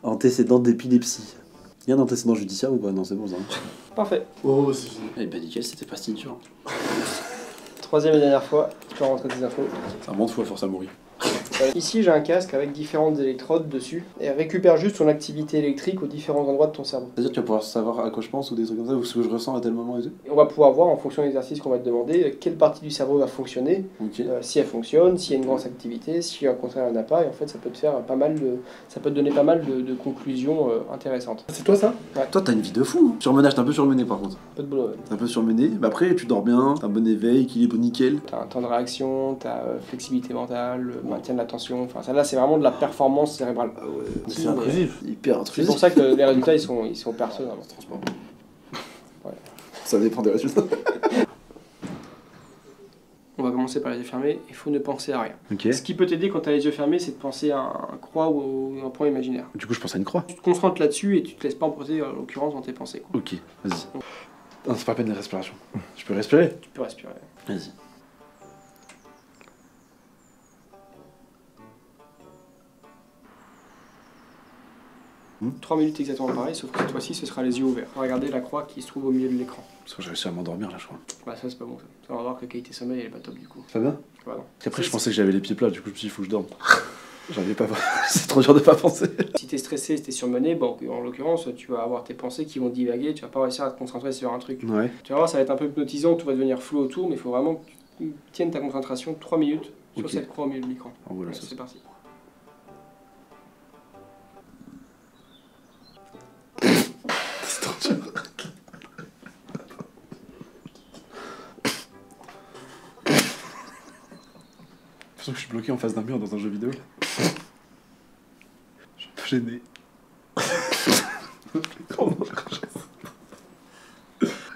Antécédent d'épilepsie. Il y a un antécédent judiciaire ou pas? Non, c'est bon ça. Parfait. Oh, c'est fini. Eh ben nickel, c'était pas si dur. Troisième et dernière fois, tu peux rentrer tes infos. Ça monte fou à force à mourir. Ici, j'ai un casque avec différentes électrodes dessus et récupère juste son activité électrique aux différents endroits de ton cerveau. C'est-à-dire que tu vas pouvoir savoir à quoi je pense ou des trucs comme ça, ou ce que je ressens à tel moment et tout? Et on va pouvoir voir en fonction de l'exercice qu'on va te demander quelle partie du cerveau va fonctionner, Ok. si elle fonctionne, s'il y a une grosse activité, si au contraire il n'y en a pas. Et en fait, ça peut te faire pas mal de, ça peut te donner pas mal de conclusions intéressantes. C'est toi ça? Toi, t'as une vie de fou. Surmenage, t'es un peu surmené par contre. Un peu de boulot. T'es un peu surmené, mais après tu dors bien, t'as un bon éveil, équilibre nickel. T'as un temps de réaction, t'as flexibilité mentale, maintien de l'attention. Enfin, ça là, c'est vraiment de la performance cérébrale. Ah ouais, C'est intrusif. hyper C'est intrusif. pour ça que les résultats ils sont perçus dans le transport. Ça dépend des résultats. On va commencer par les yeux fermés. Il faut ne penser à rien. Ok. Ce qui peut t'aider quand t'as les yeux fermés, c'est de penser à un croix ou un point imaginaire. Du coup, je pense à une croix. Tu te concentres là-dessus et tu te laisses pas emporter en l'occurrence dans tes pensées. Quoi. Ok, vas-y. Non, c'est pas à peine la respiration. Je peux respirer? Tu peux respirer. Vas-y. Mmh. 3 minutes exactement pareil, sauf que cette fois-ci ce sera les yeux ouverts. Regardez la croix qui se trouve au milieu de l'écran. Parce que j'ai réussi à m'endormir là, je crois. Bah ça c'est pas bon ça. Ça va voir que la qualité sommeil elle est pas top du coup. Pas bien? Bah non. Après, je pensais que j'avais les pieds plats, du coup, je me suis dit, il faut que je dorme. J'arrivais pas. C'est trop dur de pas penser. Si t'es stressé, si t'es surmené, bon, en l'occurrence, tu vas avoir tes pensées qui vont divaguer, tu vas pas réussir à te concentrer sur un truc. Ouais. Tu vas voir, ça va être un peu hypnotisant, tout va devenir flou autour, mais il faut vraiment que tu tiennes ta concentration 3 minutes sur Ok. cette croix au milieu de l'écran. En voilà, Ouais, c'est parti. C'est trop dur. Je sens que je suis bloqué en face d'un mur dans un jeu vidéo. Je suis un peu gêné.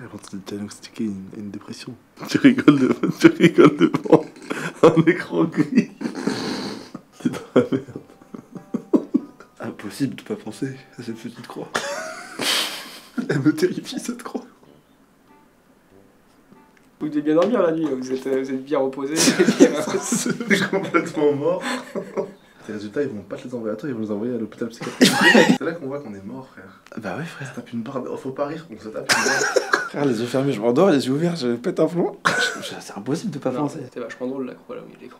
Avant de te diagnostiquer une dépression. Tu rigoles devant un écran gris. T'es dans la merde. Impossible de pas penser à cette petite croix. Elle me terrifie cette croix. Vous devez bien dormir la nuit, vous êtes bien reposé. C'est complètement mort. Tes résultats, ils vont pas te les envoyer à toi, ils vont les envoyer à l'hôpital psychiatrique. C'est là qu'on voit qu'on est mort, frère. Bah ouais, frère. On se tape une barre. Faut pas rire, on se tape une barre. Frère, les yeux fermés, je m'endors, les yeux ouverts, je pète un plomb. C'est impossible de pas penser. C'était vachement drôle la croix là au milieu de l'écran.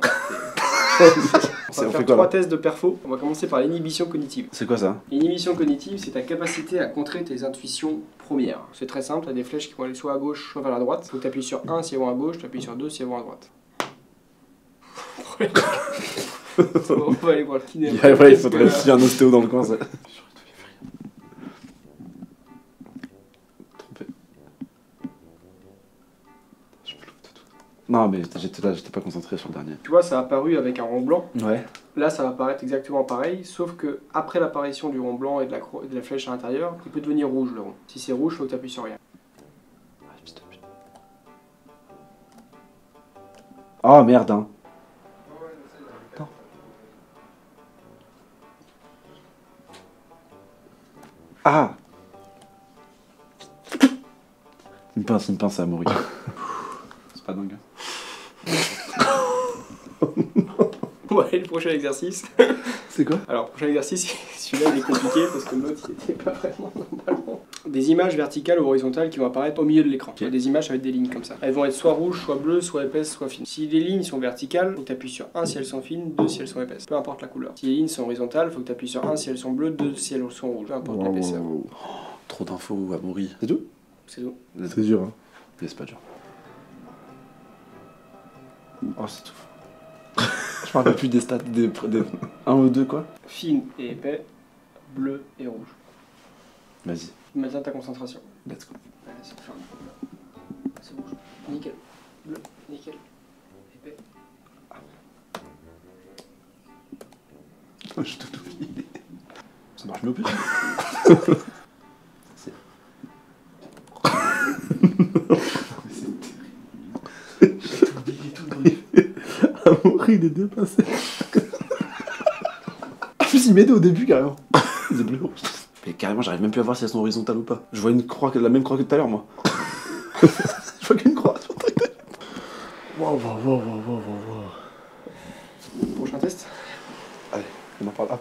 On On va fait faire quoi 3 là? tests de perfo. On va commencer par l'inhibition cognitive. C'est quoi ça? L'inhibition cognitive, c'est ta capacité à contrer tes intuitions premières. C'est très simple, tu as des flèches qui vont aller soit à gauche, soit vers la droite. Donc tu appuies sur 1 si elles vont à gauche, tu appuies sur 2 si elles vont à droite. On va aller voir le kiné. Ouais, il faudrait aussi un ostéo dans le coin, ça. Trompé. Non, mais j'étais là, j'étais pas concentré sur le dernier. Tu vois, ça a apparu avec un rond blanc. Ouais. Là, ça va apparaître exactement pareil, sauf que après l'apparition du rond blanc et de la flèche à l'intérieur, il peut devenir rouge le rond. Si c'est rouge, il faut que tu appuies sur rien. Oh merde, hein. Attends. Ah! Une pince à mourir. C'est pas dingue. On va aller le prochain exercice. C'est quoi? Alors, prochain exercice, celui-là il est compliqué parce que l'autre il était pas vraiment normalement. des images verticales ou horizontales qui vont apparaître au milieu de l'écran. Des images avec des lignes comme ça. Elles vont être soit rouges, soit bleues, soit épaisses, soit fines. Si les lignes sont verticales, faut que tu appuies sur 1 si elles sont fines, 2 si elles sont épaisses. Peu importe la couleur. Si les lignes sont horizontales, faut que tu appuies sur 1 si elles sont bleues, 2 si elles sont rouges. Peu importe l'épaisseur. Trop d'infos, Amaury. C'est tout? C'est tout. C'est dur, hein. C'est pas dur. Oh, c'est tout. Je me rappelle plus des stats, des 1 ou 2 quoi. Fine et épais, bleu et rouge. Vas-y. Maintiens ta concentration. Let's go. Allez, c'est ferme. C'est rouge. Nickel. Bleu. Nickel. Épais. Je te oublie. Ça marche mieux au plus. C'est... Amaury, il est dépassé. En plus, il m'aidait au début carrément. C'est bleu. Mais carrément, j'arrive même plus à voir si elles sont horizontales ou pas. Je vois une croix, la même croix que tout à l'heure, moi. Je vois qu'une croix sur le truc. Wow. Prochain test. Allez, on en parle. Hop.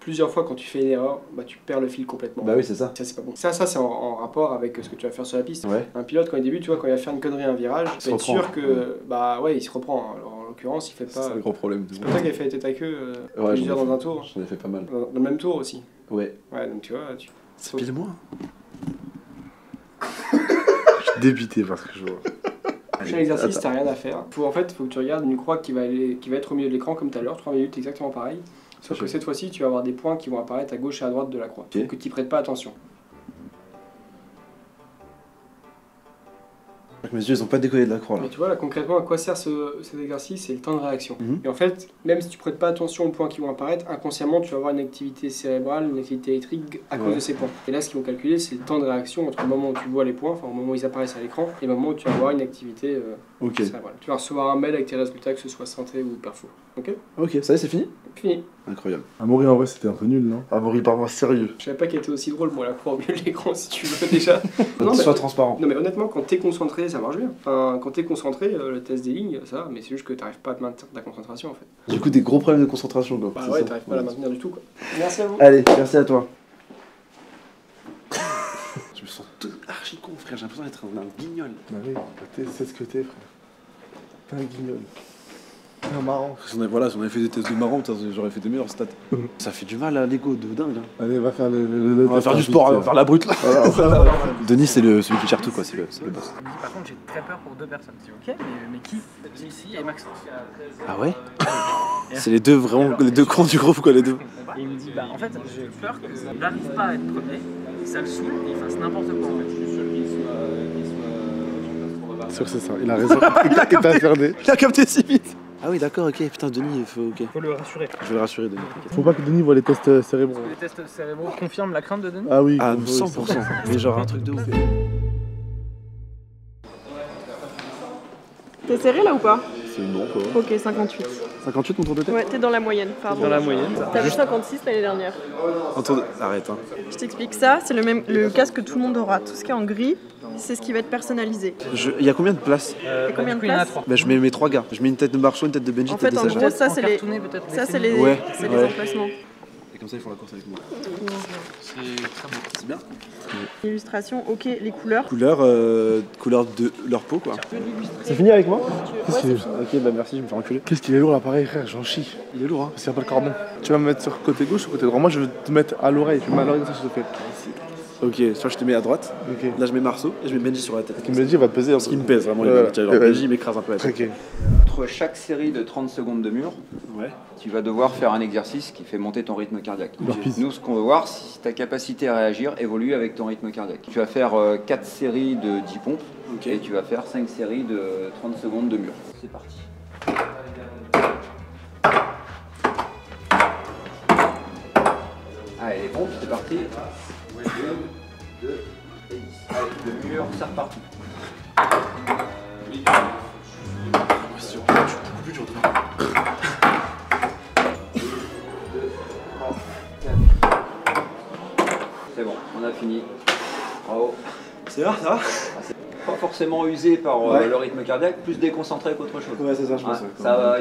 Plusieurs fois, quand tu fais une erreur, bah, tu perds le fil complètement. Bah oui, c'est ça. Ça, c'est pas bon. Ça c'est en rapport avec ce que tu vas faire sur la piste. Ouais. Un pilote, quand il débute, tu vois, quand il va faire une connerie, un virage, tu peux être sûr que, bah ouais, il se reprend. Alors, en l'occurrence, il fait pas. C'est un gros problème. C'est pour ça qu'il a fait tête à queu Ouais, plusieurs dans un tour. J'en ai fait pas mal. Dans le même tour aussi. Ouais. Ouais, donc tu vois. C'est pile moi. Je suis débité parce que je vois. Prochain exercice, t'as rien à faire. Faut que tu regardes une croix qui va être au milieu de l'écran comme tout à l'heure, 3 minutes exactement pareil. Sauf que cette fois-ci, tu vas avoir des points qui vont apparaître à gauche et à droite de la croix. Faut que tu n'y prêtes pas attention. Mes yeux, ils ont pas décollé de la croix là. Mais tu vois, là concrètement, à quoi sert cet exercice? C'est le temps de réaction. Et en fait, même si tu prêtes pas attention aux points qui vont apparaître, inconsciemment, tu vas avoir une activité cérébrale, une activité électrique à cause de ces points. Et là, ce qu'ils vont calculer, c'est le temps de réaction entre le moment où tu vois les points, enfin au moment où ils apparaissent à l'écran, et le moment où tu vas avoir une activité cérébrale. Tu vas recevoir un mail avec tes résultats, que ce soit santé ou perfo. Ok? Ok, ça y est, c'est fini? Fini. Incroyable. Amaury, en vrai, c'était un peu nul, non? Amaury, par moi, sérieux. Je savais pas qu'elle était aussi drôle, moi, la croix au milieu de l'écran, si tu veux déjà. Non, sois transparent. Non, mais honnêtement, quand t'es concentré, ça marche bien. Enfin, quand t'es concentré, le test des lignes, ça va, mais c'est juste que t'arrives pas à te maintenir ta concentration en fait. Du coup, des gros problèmes de concentration quoi. Bah ouais, t'arrives pas à la maintenir du tout quoi. Merci à vous. Allez, merci à toi. Je me sens tout archi con, frère, j'ai l'impression d'être un guignol. Bah oui, c'est ce que t'es, frère. T'es un guignol. T'es un marrant. Si on avait fait des tests de marrant, j'aurais fait des meilleurs stats. Ça fait du mal à l'ego de dingue. Hein. Allez, va faire on va faire du sport, on va faire la brute là. Voilà. Denis, c'est celui qui gère tout quoi, c'est le boss. Par contre, j'ai très peur pour 2 personnes. C'est ok, mais qui? Ici et Maxence. Ah ouais? C'est les deux cons du groupe quoi, les deux. Et il me dit, bah en fait, j'ai peur qu'il n'arrive pas à être premier, ça le saoule et il fasse n'importe quoi en fait. C'est sûr que c'est ça, il a raison. Il a capté si vite. Ah oui, d'accord, ok, putain, Denis, il faut le rassurer. Je vais le rassurer, Denis. Faut pas que Denis voit les tests cérébraux. Les tests cérébraux confirment la crainte de Denis? Ah oui. Ah, 100%. Mais genre un truc de ouf. T'es serré là ou pas? C'est non quoi. Ok, 58. 58 contre de tête? Ouais, t'es dans la moyenne, pardon. Dans la moyenne. T'avais 56 l'année dernière. Arrête, hein. Je t'explique ça, c'est le casque que tout le monde aura. Tout ce qui est en gris, c'est ce qui va être personnalisé. Il y a combien de places? Combien de places? Bah, je mets mes 3 gars. Je mets une tête de Marceau, une tête de Benji, En une tête fait, de en Sacha. gros, ça c'est les emplacements. Et comme ça, ils font la course avec moi. C'est très beau. C'est bien. Illustration, ok, les couleurs. Couleur de leur peau quoi. C'est fini avec moi? Ok, bah merci, je me fais enculer. Qu'est-ce qu'il est lourd l'appareil, frère, j'en chie. Il est lourd, hein. Parce qu'il n'y a pas le cordon. Tu vas me mettre sur côté gauche ou côté droit? Moi, je vais te mettre à l'oreille. Je mets à l'oreille, ça je te fais. Ok, soit je te mets à droite, là je mets Marceau et je mets Benji sur la tête. Ce qu'il me dit, il va te peser un peu. Ce qui me pèse vraiment, Benji m'écrase un peu la tête. Ok. Entre chaque série de 30 secondes de mur, tu vas devoir faire un exercice qui fait monter ton rythme cardiaque. Nous, ce qu'on veut voir, si ta capacité à réagir évolue avec ton rythme cardiaque. Tu vas faire 4 séries de 10 pompes et tu vas faire 5 séries de 30 secondes de mur. C'est parti. Allez, les pompes, c'est parti. 1, 2 et 10. Allez, le mur, c'est reparti. C'est bon, on a fini. Bravo. C'est là, ça va? C'est pas forcément usé par le rythme cardiaque, plus déconcentré qu'autre chose. Ouais, c'est ça, je pense.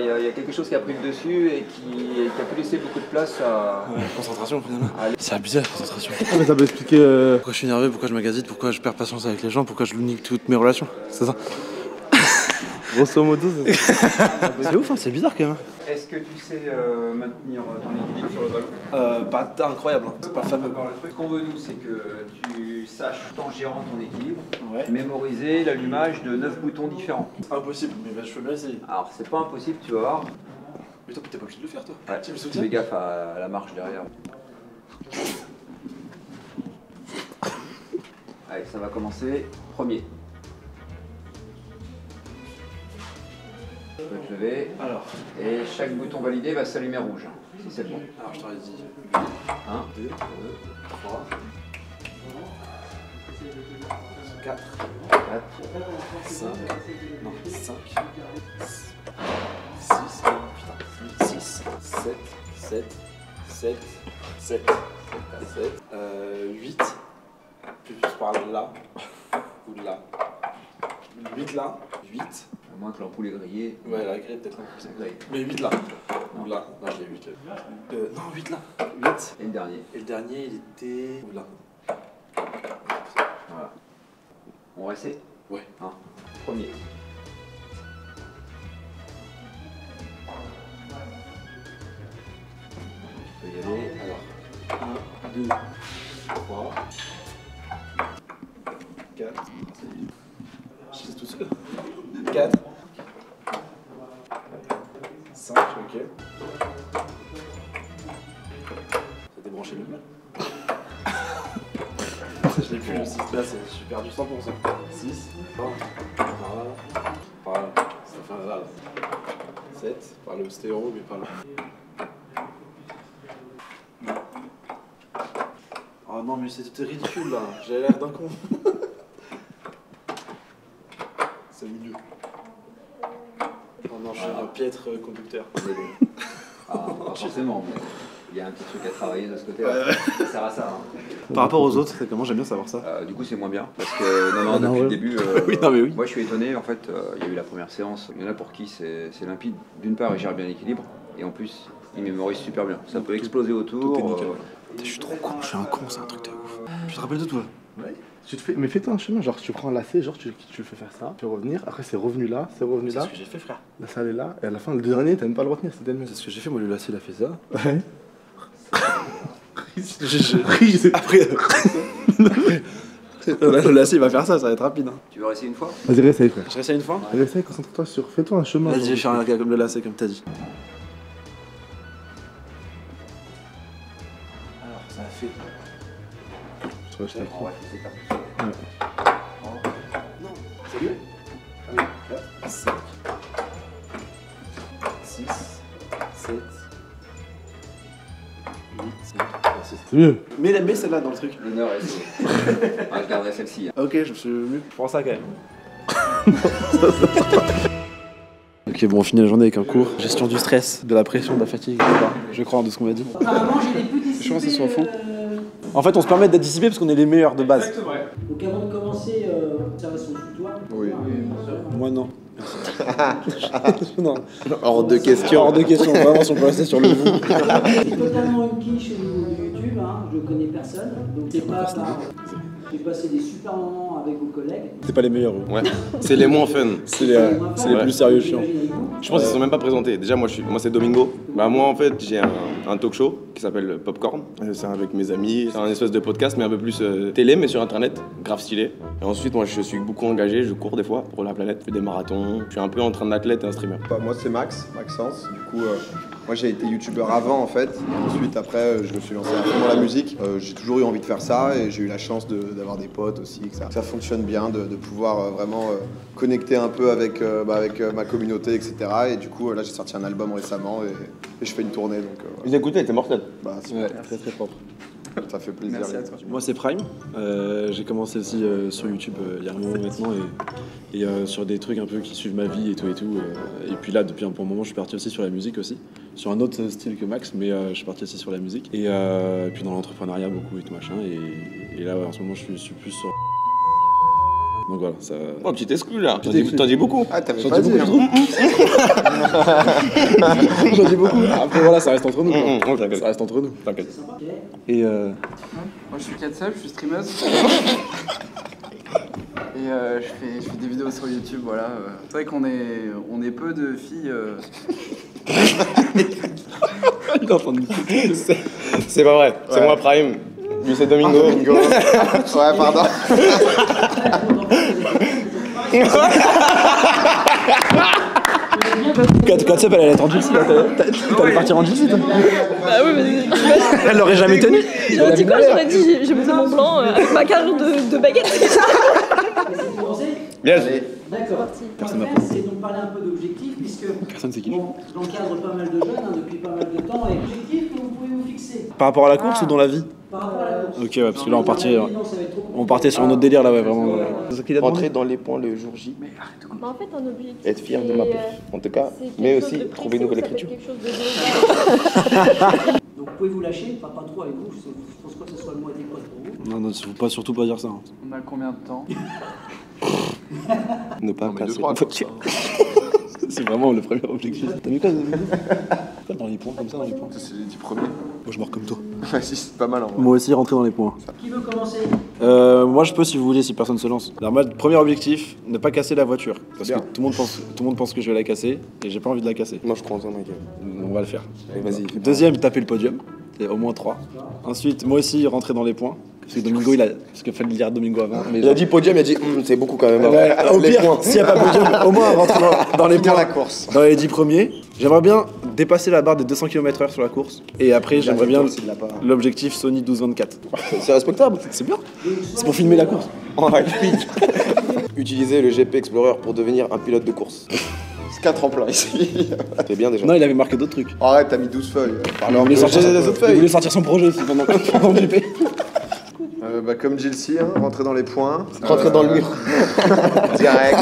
Il y a quelque chose qui a pris le dessus et qui a pu laisser beaucoup de place à... Concentration, finalement. C'est abusé, la concentration. Ah, mais ça peut expliquer pourquoi je suis énervé, pourquoi je m'agazite, pourquoi je perds patience avec les gens, pourquoi je nique toutes mes relations. C'est ça. Grosso modo, c'est ouf, hein, c'est bizarre quand même. Est-ce que tu sais maintenir ton équilibre sur le ballon? Pas incroyable, hein. C'est pas fameux. Ce qu'on veut, nous, c'est que tu saches, tout en gérant ton équilibre, mémoriser l'allumage de 9 boutons différents. Impossible, mais je peux bien essayer. Alors, c'est pas impossible, tu vas voir. Mais toi, t'es pas obligé de le faire, toi. Ouais, fais gaffe à la marche derrière. Allez, ça va commencer. Premier. Tu peux te lever. Alors. Et chaque bouton validé va s'allumer rouge, si c'est bon. Alors, je t'aurais dit 1, 2, 3, 4, 5, non, 5, 6, putain, 6, 7, 7, 7, 7, 8, plus par là, ou là, 8 là, 8. À moins que l'ampoule est grillée. Ouais, la grille peut-être un peu. Mais 8 là. Ou là. Non, je l'ai 8 là. Non, 8 là. 8. Et le dernier. Et le dernier, il était. Ou là. Voilà. On va essayer? Ouais. Premier. Tu peux y aller. Alors. 1, 2, 3, 4. Je sais tout seul. 4. 5, ok. Ça débranché le mal. Je l'ai plus le 6, là j'ai perdu 100%. 6, par là, ça fait un là. 7, par le stéréo, mais par là. Oh non, mais c'était ridicule là, j'ai l'air d'un con. C'est mieux. Oh non, je suis un piètre conducteur. Forcément, mais il y a un petit truc à travailler de ce côté-là. Ça sert à ça. Par rapport aux autres, c'est comment? J'aime bien savoir ça. Du coup, c'est moins bien. Parce que, depuis le début, oui. moi je suis étonné. En fait, il y a eu la première séance. Il y en a pour qui c'est limpide. D'une part, il gère bien l'équilibre. Et en plus, il mémorise super bien. Ça peut exploser autour. Tout est nickel. Je suis trop con, je suis un con, c'est un truc de ouf. Tu te rappelles de toi? Ouais. Mais fais-toi un chemin, genre tu prends un lacet, genre tu le fais faire ça, tu peux revenir, après c'est revenu là, c'est revenu là. C'est ce que j'ai fait, frère. La salle est là, et à la fin, le dernier, t'as même pas le retenir, c'était le mieux. C'est ce que j'ai fait, moi le lacet il a fait ça. Ouais. Après. Le lacet il va faire ça va être rapide. Hein. Tu veux réessayer une fois? Vas-y, réessaye, frère. Je réessaye une fois? Réessaye, concentre-toi sur. Fais-toi un chemin. Vas-y, je vais faire un gars comme le lacet, comme t'as dit. Alors, ça a fait. Je sais pas. Ouais. Non, c'est mieux. 5, 6, 7, 8, 9, c'est mieux. Mais celle-là dans le truc. L'honneur est je garderai celle-ci. Ok, je suis mieux. Je prends ça quand même. Ok, bon, on finit la journée avec un cours. Gestion du stress, de la pression, de la fatigue, je crois, de ce qu'on m'a dit. Apparemment, j'ai des petits. Je pense qu'ils sont au fond. En fait, on se permet d'être dissipé parce qu'on est les meilleurs de base. Exactement. Donc avant de commencer, observation du tutoir. Oui. Moi non. Non. Hors de question. Hors de question, vraiment, si on peut rester sur le vous. C'est totalement une quiche au niveau de YouTube, hein. Je connais personne. Donc c'est pas par... J'ai passé des super moments avec vos collègues. C'est pas les meilleurs, eux. Ouais. C'est les moins fun. C'est les plus sérieux chiants. Je pense qu'ils sont même pas présentés. Déjà, moi c'est Domingo. Bah, moi, en fait, j'ai un talk show qui s'appelle Popcorn. C'est avec mes amis. C'est un espèce de podcast, mais un peu plus télé, mais sur internet. Grave stylé. Et ensuite, moi, je suis beaucoup engagé. Je cours des fois pour la planète. Je fais des marathons. Je suis un peu entre un athlète et un streamer. Moi, c'est Maxence. Du coup, moi, j'ai été youtubeur avant, en fait. Et ensuite, après, je me suis lancé à fond dans la musique. J'ai toujours eu envie de faire ça et j'ai eu la chance d'avoir des potes aussi, que ça fonctionne bien, de pouvoir vraiment connecter un peu avec ma communauté, etc. Et du coup, là, j'ai sorti un album récemment et je fais une tournée. Donc, Vous écoutez, t'es mortel. Bah, c'est très très propre. Ça fait plaisir. Merci à toi. Moi, c'est Prime. J'ai commencé aussi sur YouTube il y a un moment maintenant et sur des trucs un peu qui suivent ma vie et tout. Et puis là, depuis un bon moment, je suis parti aussi sur la musique aussi. Sur un autre style que Max, mais je suis parti aussi sur la musique. Et puis dans l'entrepreneuriat beaucoup et tout machin. Et là, ouais, en ce moment, je suis plus sur... Donc voilà, ça... Oh, petit exclu là. T'en dis beaucoup. Ah, t'avais pas dit. J'en dis beaucoup. Après voilà, ça reste entre nous. Ça reste entre nous. T'inquiète. Et Moi je suis Katsub, je suis streameuse. Et je fais des vidéos sur YouTube, voilà. C'est vrai qu'on est peu de filles. Il est en train de C'est pas vrai, c'est moi Prime. Lui c'est Domingo. Ouais, pardon. Katsub, elle allait être en Jilcy, t'allais partir en Jilcy, toi. Bah oui, mais Elle l'aurait jamais tenu. j'aurais dit quoi? J'aurais dit j'ai posé mon blanc avec ma carrure de baguette. Bien. D'accord. Personne n'a C'est donc parler un peu d'objectifs, puisque Personne c'est qui. bon, j'encadre pas mal de jeunes depuis pas mal de temps, et objectifs que vous pouvez vous fixer. Par rapport à la course ou dans la vie? Par rapport à la course. Ok, ouais, parce que là on partait sur un autre délire là, ouais, vraiment. Rentrer dans les points le jour J. Bah, en fait, un objectif. Être fier de ma peau. En tout cas, mais aussi trouver une nouvelle écriture. Donc vous pouvez vous lâcher, pas trop avec vous, je pense pas que ce soit le mot adéquat pour vous. Non, non, faut pas surtout pas dire ça. Hein. On a combien de temps? Ne pas casser une voiture. C'est vraiment le premier objectif. T'as mis quoi dans les points comme ça, dans les points? C'est les 10 premiers. Moi je meurs comme toi. Vas-y, c'est pas mal en vrai. Moi aussi rentrer dans les points. Qui veut commencer? Moi je peux si vous voulez, si personne se lance. Alors moi, premier objectif, ne pas casser la voiture. Parce que tout le monde pense que je vais la casser et j'ai pas envie de la casser. Moi je crois en toi, Michael. On va le faire. Allez, vas-y. Deuxième, taper le podium. C'est au moins 3. Ensuite, moi aussi rentrer dans les points. Parce que Domingo, parce qu'il fallait le dire Domingo avant. Mais il a dit podium, il a dit c'est beaucoup quand même. Ouais, au pire, s'il n'y a pas podium, au moins rentrer dans les points. La course. Dans les 10 premiers. J'aimerais bien dépasser la barre des 200 km/h sur la course. Et après, j'aimerais bien l'objectif Sony 1224. C'est respectable. C'est bien. C'est pour filmer la course. Utiliser le GP Explorer pour devenir un pilote de course. C'est 4 emplois ici. C'est bien déjà. Non, il avait marqué d'autres trucs. Arrête, t'as mis 12 feuilles. Il voulait sortir son projet aussi pendant le GP. Comme Jilcy, hein, rentrer dans les points. Rentrer dans le mur. Direct.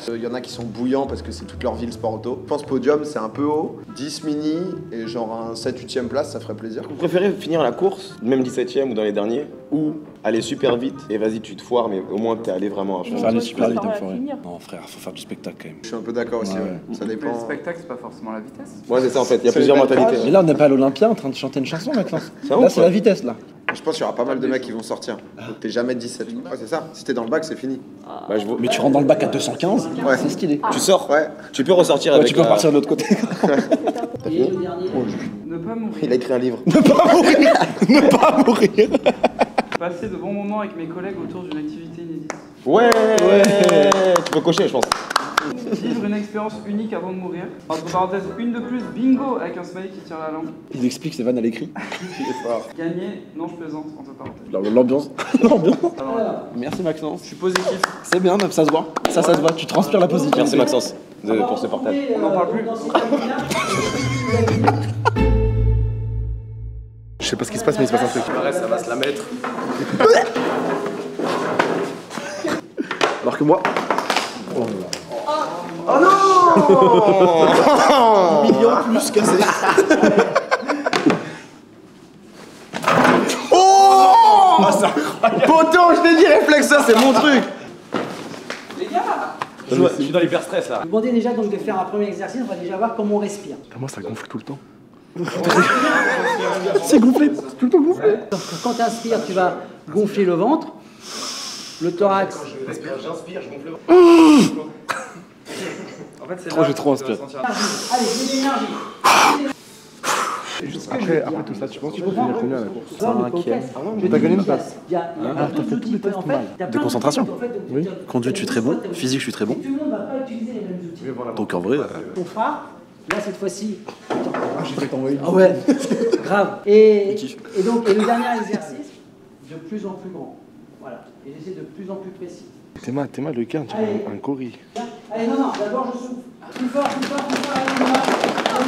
Il y en a qui sont bouillants parce que c'est toute leur vie le sport auto. Je pense podium c'est un peu haut. 10 mini et genre un 7-8ème place, ça ferait plaisir. Vous préférez finir la course, même 17ème ou dans les derniers, ou aller super vite et vas-y tu te foires mais au moins t'es allé vraiment à fond. Faire aller super vite, non frère, faut faire du spectacle quand même. Je suis un peu d'accord aussi, ouais. Ça dépend. Mais le spectacle c'est pas forcément la vitesse. Ouais c'est ça en fait, il y a plusieurs mentalités. Mais là on n'est pas à l'Olympia en train de chanter une chanson Maxence. Là c'est la vitesse là. Je pense qu'il y aura pas mal de mecs qui vont sortir. Donc t'es jamais 17. Ouais, c'est ça. Si t'es dans le bac, c'est fini. Bah, mais tu rentres dans le bac à 215, ouais. C'est stylé. Tu sors, ouais. Tu peux ressortir avec. Tu peux repartir de l'autre côté. T'as fini ? Ne pas mourir. Il a écrit un livre. Ne pas mourir. Ne pas mourir. Passer de bons moments avec mes collègues autour d'une activité inédite. Ouais. Tu peux cocher, je pense. Vivre une expérience unique avant de mourir. Entre parenthèses, une de plus, bingo, avec un smiley qui tire la langue. Il explique ses vannes à l'écrit. Il est fort. Gagner, non je plaisante, entre parenthèses. L'ambiance. Merci Maxence. Je suis positif. C'est bien, ça se voit. Ça se voit, tu transpires la positivité. Merci Maxence pour ce partage. On n'en parle plus. Je sais pas ce qui se passe, mais il se passe un truc. Ça va se la mettre. Alors que moi. Oh non Million plus cassé. Oh Poteau, je t'ai dit réflexe, ça c'est mon truc. Les gars, je suis dans l'hyper stress là. Vous demandez déjà donc de faire un premier exercice, on va déjà voir comment on respire. Moi ça gonfle tout le temps. C'est gonflé, tout le temps gonflé. Quand tu inspires, tu vas gonfler le ventre, le thorax. J'inspire, je gonfle le ventre. En fait, c'est trop, j'ai trop inspiré. Allez, mets l'énergie. Après tout ça, tu penses que tu peux finir combien à la course? 5ème. T'as gagné une place. T'as fait tous les tests mal. De concentration. Oui. Conduite, je suis très bon. Physique, je suis très bon. Tout le monde va pas utiliser les mêmes outils. Donc en vrai. On fera. Là, cette fois-ci. J'ai fait t'envoyer. Ah ouais, grave. Et donc, le dernier exercice, de plus en plus grand. Voilà. Et j'essaie de plus en plus précis. T'es mal le gars, tu es un gorille. Allez, non, d'abord je souffle. Plus fort, allez, on y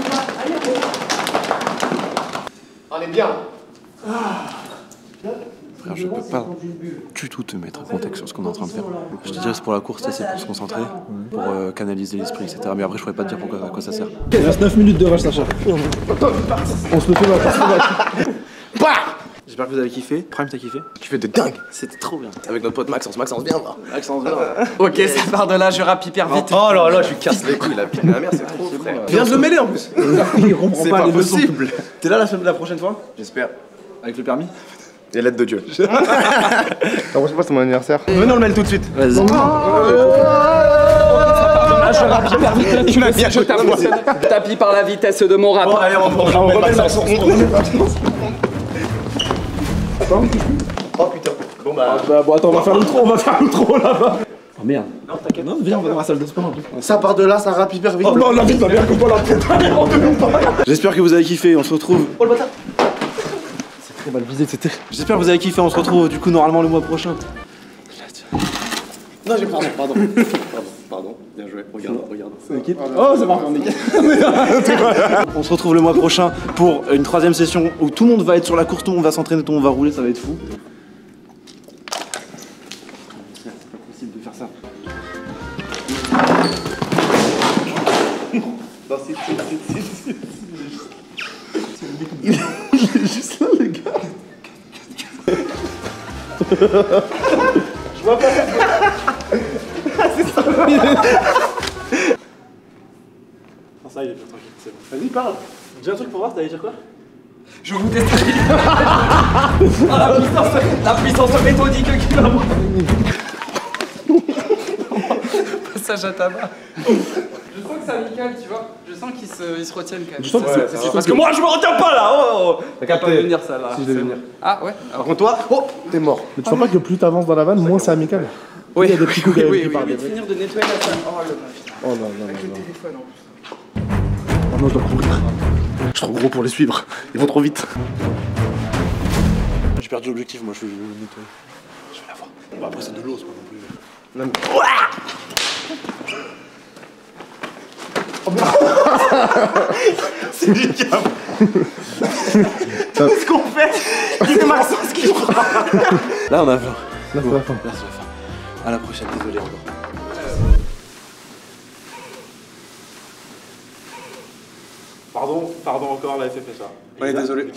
va. Allez, On est bien. Frère, je peux pas du tout te mettre en contexte sur ce qu'on est en train de faire. Je te dirais c'est pour la course, c'est pour se concentrer, pour canaliser l'esprit, etc. Mais après je pourrais pas te dire à quoi ça sert. Il reste 9 minutes de rush, Sacha. On se le fait là, Bah J'espère que vous avez kiffé. Prime, t'as kiffé? Kiffé de dingue. C'était trop bien. Avec notre pote Maxence, viens voir. Maxence, viens. Ok, ça part de là, je rappe hyper vite. Oh là là, je lui casse les couilles, la pute de ma mère, c'est trop frère. Viens de le mêler en plus. Il comprend C'est pas pas les leçons. possible. T'es là la prochaine fois? J'espère. Avec le permis? Et l'aide de Dieu. La prochaine fois, c'est mon anniversaire. Venez, on le mêle tout de suite. Vas-y. Je rappe hyper vite. Tu m'as bien, je tapis par la vitesse de mon rap. Bon, allez, on remet le Maxence. Attends. Oh putain. Bon bah. Bon, attends, on va faire l'outro là-bas. Oh merde. Non, t'inquiète. Non, viens, on va dans la salle de sport. Ça part de là, ça rappe hyper vite. Oh non, la vite, ça vient comme pas la tête. J'espère que vous avez kiffé, on se retrouve. Oh le bâtard. C'est très mal visé, c'était. J'espère que vous avez kiffé, on se retrouve du coup normalement le mois prochain. Non, j'ai pardon. Bien joué. Regarde. Oh, c'est parti, on est On se retrouve le mois prochain pour une 3ème session où tout le monde va être sur la course, tout le monde va s'entraîner, tout le monde va rouler, ça va être fou. C'est pas possible de faire ça. Non, il est juste là, le gars. Je vois pas. C'est ça. Non, ça, il est bien tranquille, c'est bon. Vas-y, parle. Dis un truc pour voir, t'allais dire quoi? Je vous déstabilise. La puissance méthodique qu'il a. Passage à tabac. Je sens que c'est amical, tu vois. Je sens qu'ils se retiennent quand même. Je sens que c'est parce que moi je me retiens pas là. Oh, t'as capté. Ça peut venir ça là. Si je devais venir. Ah ouais. Par contre toi, oh, t'es mort. Mais tu sens pas que plus t'avances dans la vanne, moins c'est amical? Oui, il y a des petits coups oui. De finir de nettoyer la salle. Oh le putain. Oh non. Avec le téléphone en plus. Oh non, je dois courir. Je suis trop gros pour les suivre. Ils vont trop vite. J'ai perdu l'objectif, moi je vais le nettoyer. Je vais l'avoir. Bah, après c'est de l'eau, c'est pas non plus. C'est du cap. Qu'est-ce qu'on fait? C'est Maxence qui prend. Là on a faim. Là c'est la fin. Là c'est la fin. À la prochaine, désolé encore. Pardon encore, la FF fait ça. Ouais, désolé.